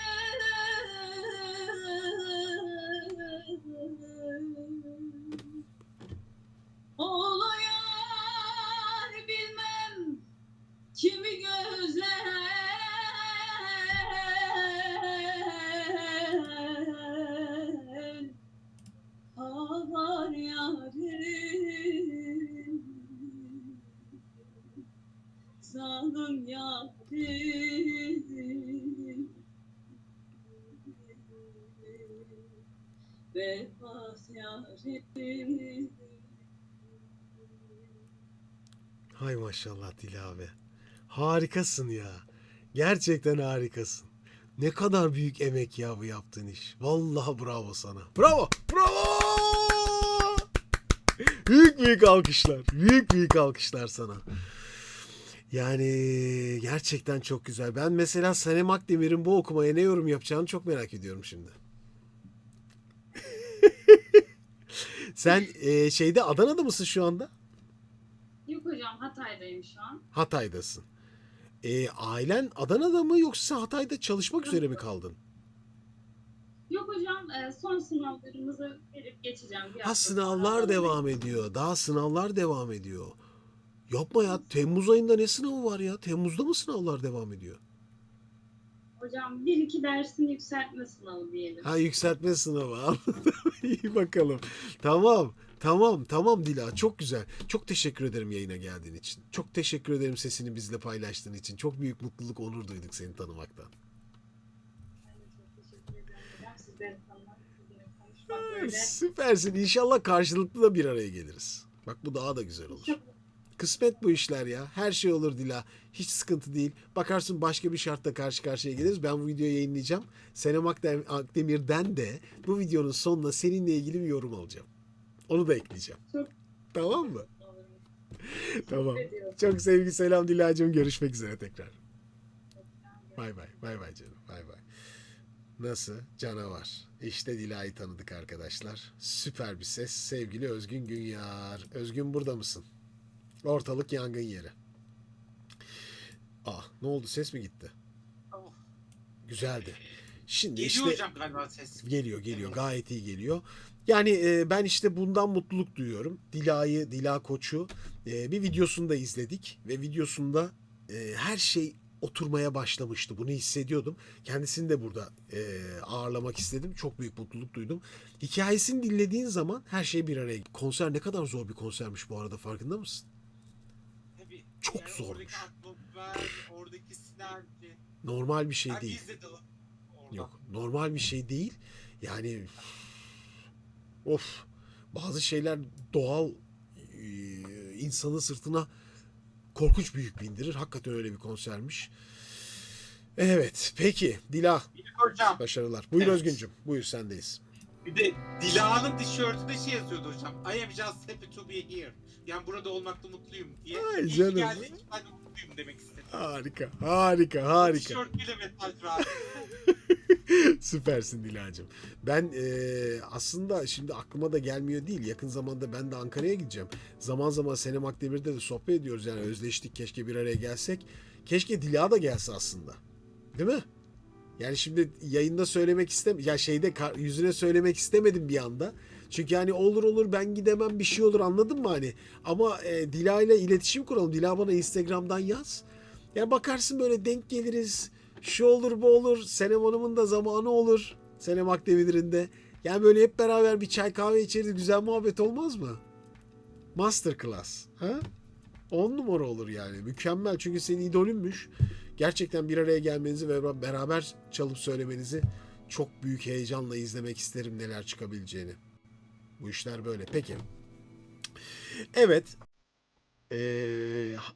Oluyor bilmem kimi gözler, havar yarim, zalim yarim, bedbaht yarim. Hay maşallah Dila abi. Harikasın ya. Gerçekten harikasın. Ne kadar büyük emek ya bu yaptığın iş. Vallahi bravo sana. Bravo. Bravo. Büyük büyük alkışlar. Büyük büyük alkışlar sana. Yani gerçekten çok güzel. Ben mesela Sanem Akdemir'in bu okumaya ne yorum yapacağını çok merak ediyorum şimdi. Sen şeyde Adana'da mısın şu anda? Yok hocam, Hatay'dayım şu an. Hatay'dasın. Ailen Adana'da mı yoksa Hatay'da çalışmak üzere mi kaldın? Yok hocam, son sınavlarımızı verip geçeceğim. Bir Ha, hafta sonra sınavlar Adana'dayım. devam ediyor. Daha sınavlar devam ediyor. Yapma ya. Temmuz ayında ne sınavı var ya? Temmuz'da mı sınavlar devam ediyor? Hocam 1-2 dersin yükseltme sınavı diyelim. Ha, yükseltme sınavı. Anladım. İyi bakalım. Tamam. Tamam Dila. Çok güzel. Çok teşekkür ederim yayına geldiğin için. Çok teşekkür ederim sesini bizle paylaştığın için. Çok büyük mutluluk, onur duyduk seni tanımaktan. Ben de çok teşekkür ederim hocam. Sizleri tanımak, sizinle konuşmak böyle. Süpersin. İnşallah karşılıklı da bir araya geliriz. Bak bu daha da güzel olur. Kısmet bu işler ya. Her şey olur Dila. Hiç sıkıntı değil. Bakarsın başka bir şartla karşı karşıya geliriz. Ben bu videoyu yayınlayacağım. Senem Akdemir'den de bu videonun sonuna seninle ilgili bir yorum alacağım. Onu da ekleyeceğim. Çok- Tamam mı? Olur. Tamam. ediyorum. Çok sevgi selam Dilacığım. Görüşmek üzere tekrar. Bay bay. Bay bay canım. Bay bay. Nasıl? Canavar. İşte Dila'yı tanıdık arkadaşlar. Süper bir ses. Sevgili Özgün Günyar. Özgün burada mısın? Ortalık yangın yeri. Ne oldu? Ses mi gitti? Oh. Güzeldi. Şimdi Geliyor işte hocam galiba ses. geliyor. Evet. Gayet iyi geliyor. Yani ben işte bundan mutluluk duyuyorum. Dila Koç'u bir videosunu da izledik ve videosunda her şey oturmaya başlamıştı. Bunu hissediyordum. Kendisini de burada ağırlamak istedim. Çok büyük mutluluk duydum. Hikayesini dinlediğin zaman her şey bir araya. Konser ne kadar zor bir konsermiş bu arada, farkında mısın? Tabii, Çok yani zormuş. Oradaki atmosfer, oradaki sinerji. Normal bir şey Ben değil. izledim orada. Yok, normal bir şey değil. Yani bazı şeyler doğal insanın sırtına korkunç büyük bindirir. Hakikaten öyle bir konsermiş. Evet, peki Dila, Bir hocam. başarılar. Buyur Evet. Özgüncüm, buyur sendeyiz. Bir de Dila'nın tişörtünde şey yazıyordu hocam. I am just happy to be here. Yani burada olmakta mutluyum diye. Ay İyi ki canım. geldiğin için ben de mutluyum demek istedim. Harika. Tişörtüyle mesaj verdi. Süpersin Dilacığım. Ben aslında şimdi aklıma da gelmiyor değil. Yakın zamanda ben de Ankara'ya gideceğim. Zaman zaman Senem Akdemir'de de sohbet ediyoruz. Yani özleştik, keşke bir araya gelsek. Keşke Dila da gelse aslında. Değil mi? Yani şimdi yayında söylemek yüzüne söylemek istemedim bir anda. Çünkü hani olur ben gidemem, bir şey olur, anladın mı hani? Ama Dila ile iletişim kuralım. Dila bana Instagram'dan yaz. Ya bakarsın böyle denk geliriz. Şu olur bu olur. Senem Hanım'ın da zamanı olur. Senem Akdemir'in de. Yani böyle hep beraber bir çay kahve içeriz. Güzel muhabbet olmaz mı? Masterclass. Ha? 10 numara olur yani. Mükemmel. Çünkü senin idolünmüş. Gerçekten bir araya gelmenizi ve beraber çalıp söylemenizi çok büyük heyecanla izlemek isterim neler çıkabileceğini. Bu işler böyle. Peki. Evet.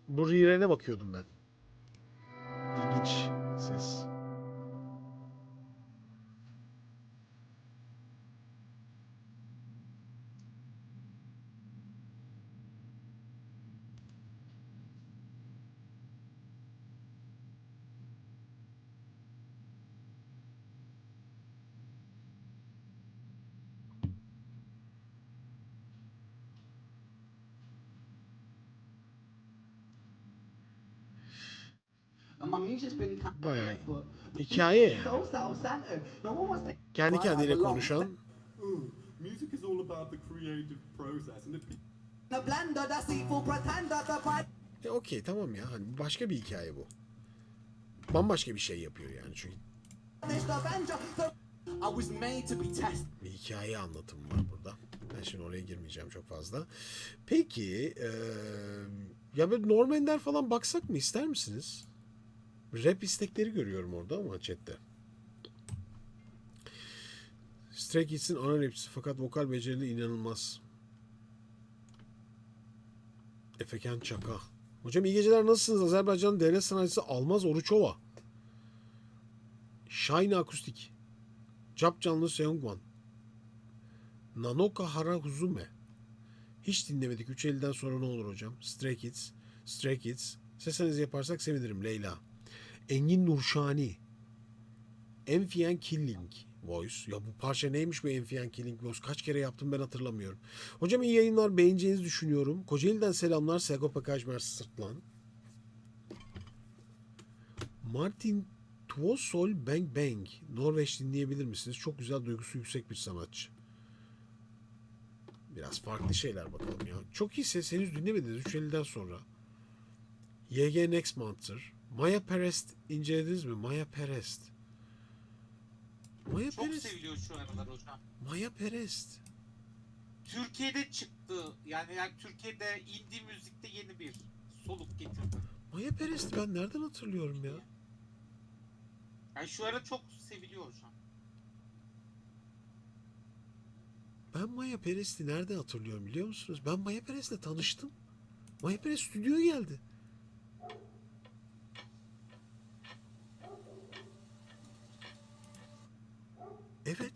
Bu Riren'e bakıyordum ben. İlginç ses. Bayağı hikaye yani. Kendi kendine konuşan. Music is all about the creative process and Okey tamam ya. Hani başka bir hikaye bu. Bambaşka bir şey yapıyor yani çünkü. Bir hikaye anlatımı var burada. Ben şimdi oraya girmeyeceğim çok fazla. Peki ya böyle Norm Ender falan baksak mı ister misiniz? Rap istekleri görüyorum orada ama chatte. Stray Kids'in ana rapçisi fakat vokal becerileri inanılmaz. Efekan Çaka. Hocam iyi geceler, nasılsınız? Azerbaycan'ın devlet sanatçısı Almaz Oruçova. Shine Akustik. Cap Canlı Seungwan. Nanoka Harahuzume. Hiç dinlemedik. 3.50'den sonra ne olur hocam? Stray Kids. Stray Kids. Sesinizi yaparsak sevinirim Leyla. Engin Nurşani. Enfiyen Killing Voice. Ya bu parça neymiş bu Enfiyen Killing Voice? Kaç kere yaptım ben hatırlamıyorum. Hocam iyi yayınlar, beğeneceğinizi düşünüyorum. Kocaeli'den selamlar. Sagopa Kajmer Sırtlan. Martin Tvosol Bang Bang. Norveç dinleyebilir misiniz? Çok güzel, duygusu yüksek bir sanatçı. Biraz farklı şeyler bakalım ya. Çok iyi ses, henüz dinlemediniz 3.50'den sonra. YG Next Monster. Maya Perest incelediniz mi? Maya Perest. Maya Çok Perest. seviliyor şu aralar hocam. Maya Perest. Türkiye'de çıktı. Yani Türkiye'de indie müzikte yeni bir soluk getirdi. Maya Perest ben nereden hatırlıyorum ya? Yani şu ara çok seviliyor hocam. Ben Maya Perest'i nereden hatırlıyorum biliyor musunuz? Ben Maya Perest'le tanıştım. Maya Perest stüdyoya geldi. Evet.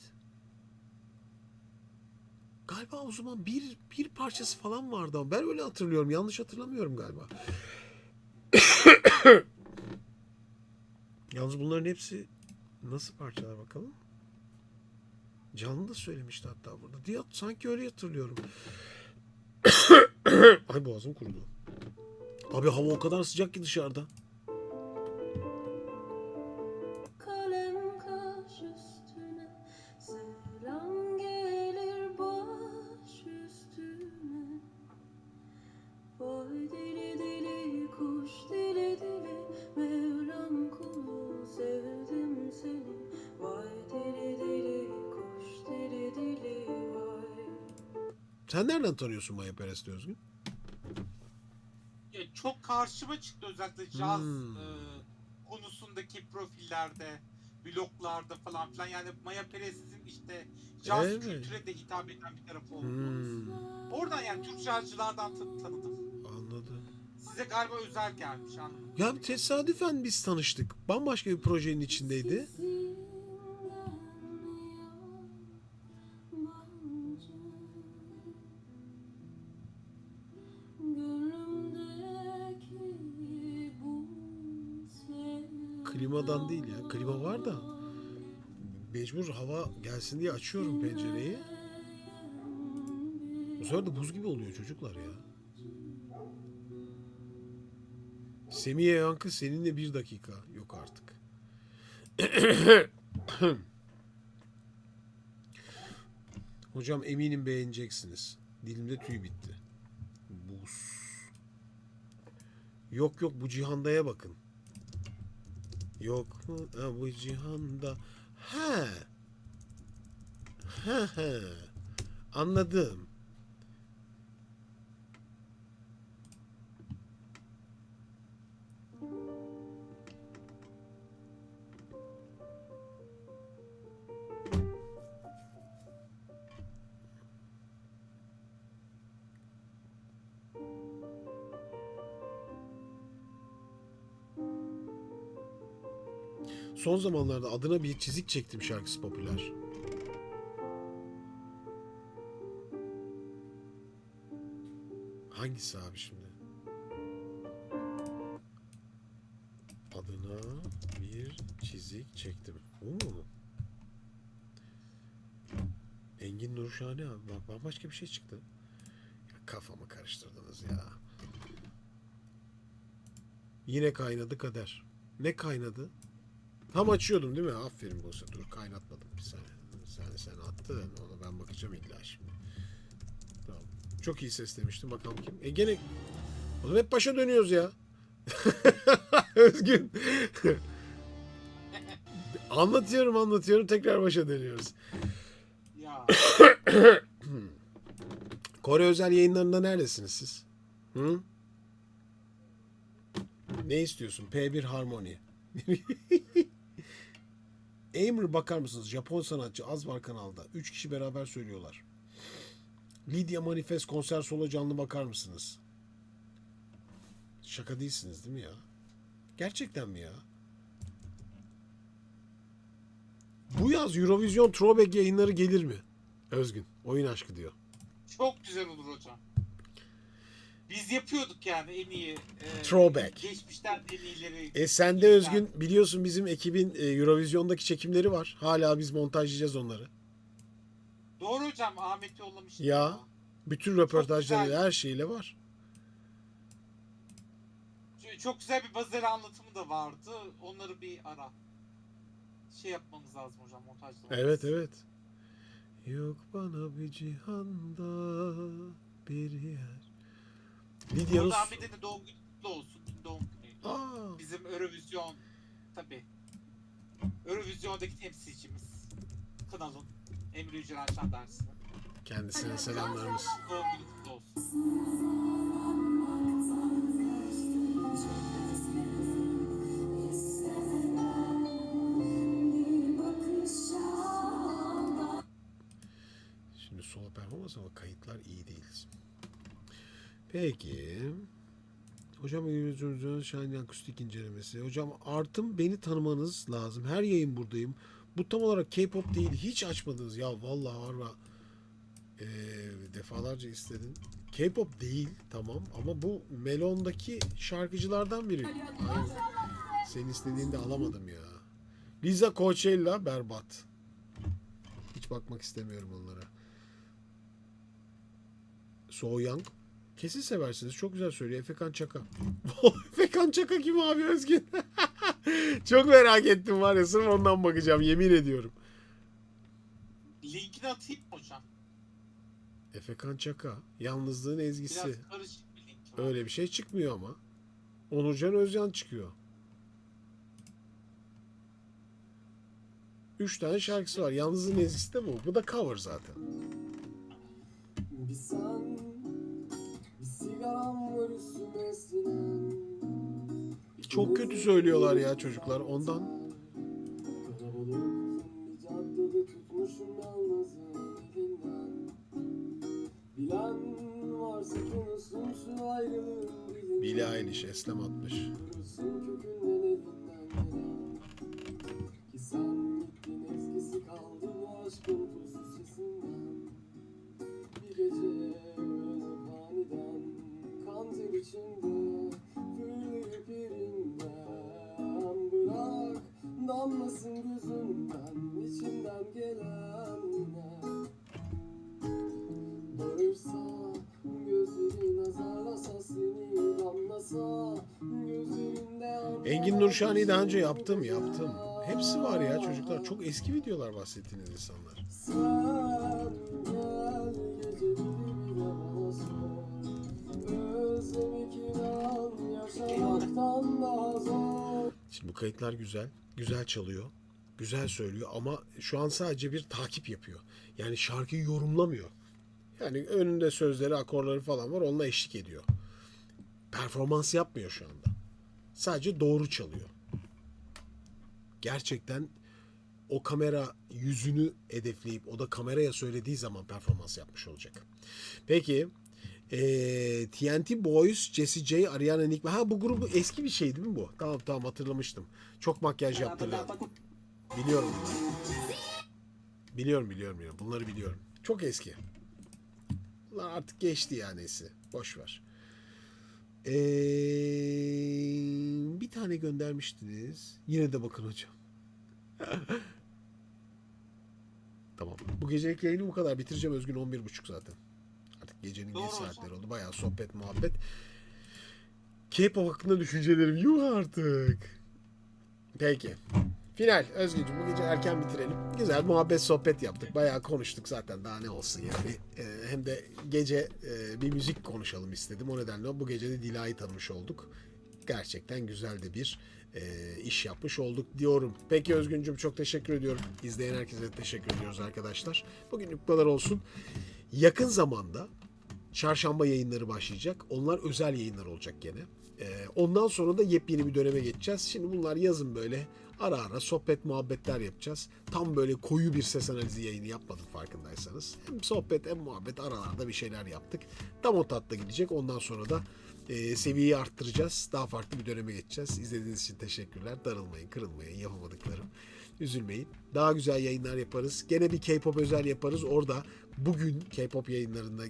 Galiba o zaman bir parçası falan vardı ama ben öyle hatırlıyorum. Yanlış hatırlamıyorum galiba. Yalnız bunların hepsi nasıl parçalar bakalım? Canlı da söylemişti hatta burada. Diye sanki öyle hatırlıyorum. Ay boğazım kurudu. Abi hava o kadar sıcak ki dışarıda. Kalem kaş üstüne, selam gelir baş üstüne. Vay deli deli kuş dili dili, Mevlam kulu sevdim seni. Vay deli deli kuş dili dili vay. Sen nereden tanıyorsun Maya Perest'i Özgün? Ya çok karşıma çıktı özellikle caz Hmm. konusundaki profillerde, bloglarda falan filan. Yani Maya Perez'in işte caz Evet. kültüre de hitap eden bir tarafı oldu. Hmm, Oradan yani Türk cazcılardan tanıdım. anladım. Size galiba özel gelmiş, anladım. Ya tesadüfen biz tanıştık. Bambaşka bir projenin içindeydi. Klimadan değil ya. Klima var da mecbur hava gelsin diye açıyorum pencereyi. Bu sefer de buz gibi oluyor çocuklar ya. Semiye Yankı seninle 1 dakika. Yok artık. Hocam eminim beğeneceksiniz. Dilimde tüy bitti. Buz. Yok yok bu cihandaya bakın. Yok ha, bu cihanda. Ha. Ha ha. Anladım. Son zamanlarda adına bir çizik çektim şarkısı popüler. Hangisi abi şimdi? Adına bir çizik çektim. O mu? Engin Nurşahane abi. Bambaşka bir şey çıktı. Ya kafamı karıştırdınız ya. Yine kaynadı kader. Ne kaynadı? Tam açıyordum değil mi? Aferin Buse. Dur kaynatmadım bir saniye. Sen attın. Ona ben bakacağım illa şimdi. Tamam. Çok iyi ses demiştim. Bakalım kim? Gene o zaman hep başa dönüyoruz ya. Özgün. Anlatıyorum. Tekrar başa dönüyoruz. Ya Kore özel yayınlarında neredesiniz siz? Hı? Ne istiyorsun? P1 Harmony. Aimer bakar mısınız? Japon sanatçı az var kanalda. 3 kişi beraber söylüyorlar. Lydia Manifest konser solo canlı bakar mısınız? Şaka değilsiniz değil mi ya? Gerçekten mi ya? Bu yaz Eurovision Throwback yayınları gelir mi? Özgün. Oyun aşkı diyor. çok güzel olur hocam. Biz yapıyorduk yani en iyi Throwback. geçmişten en iyileri. Sen de Özgün biliyorsun bizim ekibin Eurovision'daki çekimleri var. Hala biz montajlayacağız onları. Doğru hocam, Ahmet yollamıştı. Ya bütün röportajlarıyla her şeyle var. Çok güzel bir Bazeli anlatımı da vardı. Onları bir ara şey yapmamız lazım hocam, montajlamamız. Evet. Yok bana bir cihanda bir yer. Lidya Rus. Burada Ahmet'in de doğum günü kutlu olsun. Doğum günü. Aa, Bizim Eurovision tabii. Eurovision'daki temsilcimiz. Kanalın Emre Yücelen Şan dersinin. kendisine selamlarımız. Doğum günü kutlu olsun. Şimdi solo performans ama kayıtlar iyi değil. Peki. Hocam Eurovision Şahin akustik incelemesi. Hocam artım beni tanımanız lazım. Her yayın buradayım. Bu tam olarak K-pop değil. Hiç açmadınız. Ya vallahi var. Defalarca istedin. K-pop değil tamam ama bu Melon'daki şarkıcılardan biri. Aynen. Senin istediğinde alamadım ya. Liza Coachella berbat. Hiç bakmak istemiyorum onlara. So Young. Kesin seversiniz. Çok güzel söylüyor. Efekan Çaka. Efekan Çaka kim abi Özgün? Çok merak ettim var ya. Sırf ondan bakacağım. Yemin ediyorum. Linkini atayım mı hocam? Efekan Çaka. Yalnızlığın ezgisi. Biraz karışık bir link var. Öyle bir şey çıkmıyor ama. Onurcan Özcan çıkıyor. 3 tane şarkısı var. Yalnızlığın ezgisi de bu. Bu da cover zaten. Bir sen, bir sigaram var üstüme sinen. Çok kötü söylüyorlar ya çocuklar ondan. Kalabalık bir caddede tutmuşum yalnızın elinden. Bilen varsa konuşsun şu ayrılığın dilinden. Billie Eilish Eslem atmış. Kırılsın kökünden elinden gelen. Ki sen gittin ezgisi kaldı bu aşkın tuzsuz sesinden. Bir gece uyanıp aniden kan ter içinde fırlayıp yerinden. Bırak damlasın gözünden içimden gelenler. Bağırsa gözlerin azarlasa seni damlasa gözlerinde. Engin Nurşani'yi daha önce yaptım. Hepsi var ya çocuklar. Çok eski videolar bahsettiğiniz insanlar. Sen gel gece bir de bana sor. Özlemek inan yaşamaktan daha zor. Şimdi bu kayıtlar güzel. Güzel çalıyor. Güzel söylüyor ama şu an sadece bir takip yapıyor. Yani şarkıyı yorumlamıyor. Yani önünde sözleri, akorları falan var. Onunla eşlik ediyor. Performans yapmıyor şu anda. Sadece doğru çalıyor. Gerçekten o kamera yüzünü hedefleyip o da kameraya söylediği zaman performans yapmış olacak. Peki TNT Boys, Jessie J, Ariana Nikme. Ha bu grubu eski bir şey değil mi bu? Tamam hatırlamıştım. Çok makyaj yaptırıyor. Biliyorum bunları. Biliyorum. Bunları biliyorum. Çok eski. Bunlar artık geçti ya neyse. Boş ver. Bir tane göndermiştiniz. Yine de bakın hocam. Tamam. Bu gecelik yayını bu kadar. Bitireceğim Özgün 11.30 zaten. Artık gecenin Doğru geç hocam. saatleri oldu. Bayağı sohbet muhabbet. K-pop hakkında düşüncelerim. Yuh artık. Peki. Final. Özgürcüğüm bu gece erken bitirelim. Güzel muhabbet sohbet yaptık. Bayağı konuştuk zaten. Daha ne olsun yani. Hem de gece bir müzik konuşalım istedim. O nedenle bu gece de Dila'yı tanımış olduk. Gerçekten güzel de bir iş yapmış olduk diyorum. Peki Özgüncüm çok teşekkür ediyorum. İzleyen herkese teşekkür ediyoruz arkadaşlar. Bugünlük bu kadar olsun. Yakın zamanda çarşamba yayınları başlayacak. Onlar özel yayınlar olacak gene. Ondan sonra da yepyeni bir döneme geçeceğiz. Şimdi bunlar yazın böyle ara sohbet muhabbetler yapacağız. Tam böyle koyu bir ses analizi yayını yapmadık farkındaysanız. Hem sohbet hem muhabbet aralarda bir şeyler yaptık. Tam o tatta gidecek. Ondan sonra da seviyeyi arttıracağız. Daha farklı bir döneme geçeceğiz. İzlediğiniz için teşekkürler. Darılmayın, kırılmayın, yapamadıklarım. Üzülmeyin. Daha güzel yayınlar yaparız. Gene bir K-pop özel yaparız. Orada bugün K-pop yayınlarında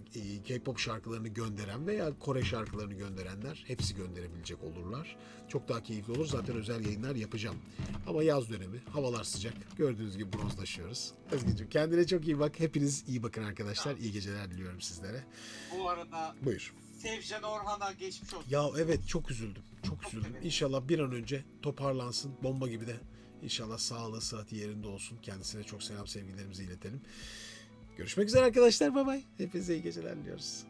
K-pop şarkılarını gönderen veya Kore şarkılarını gönderenler hepsi gönderebilecek olurlar. Çok daha keyifli olur. Zaten özel yayınlar yapacağım. Ama yaz dönemi. Havalar sıcak. Gördüğünüz gibi bronzlaşıyoruz. Özgürcüğüm kendine çok iyi bak. Hepiniz iyi bakın arkadaşlar. İyi geceler diliyorum sizlere. Bu arada Buyur. Sevcan Orhan'a geçmiş olsun. Ya evet çok üzüldüm. Çok üzüldüm. evet. İnşallah bir an önce toparlansın. Bomba gibi de. İnşallah sağlığı, sıhhati yerinde olsun. Kendisine çok selam sevgilerimizi iletelim. Görüşmek üzere arkadaşlar. Bay bay. Hepinize iyi geceler diliyoruz.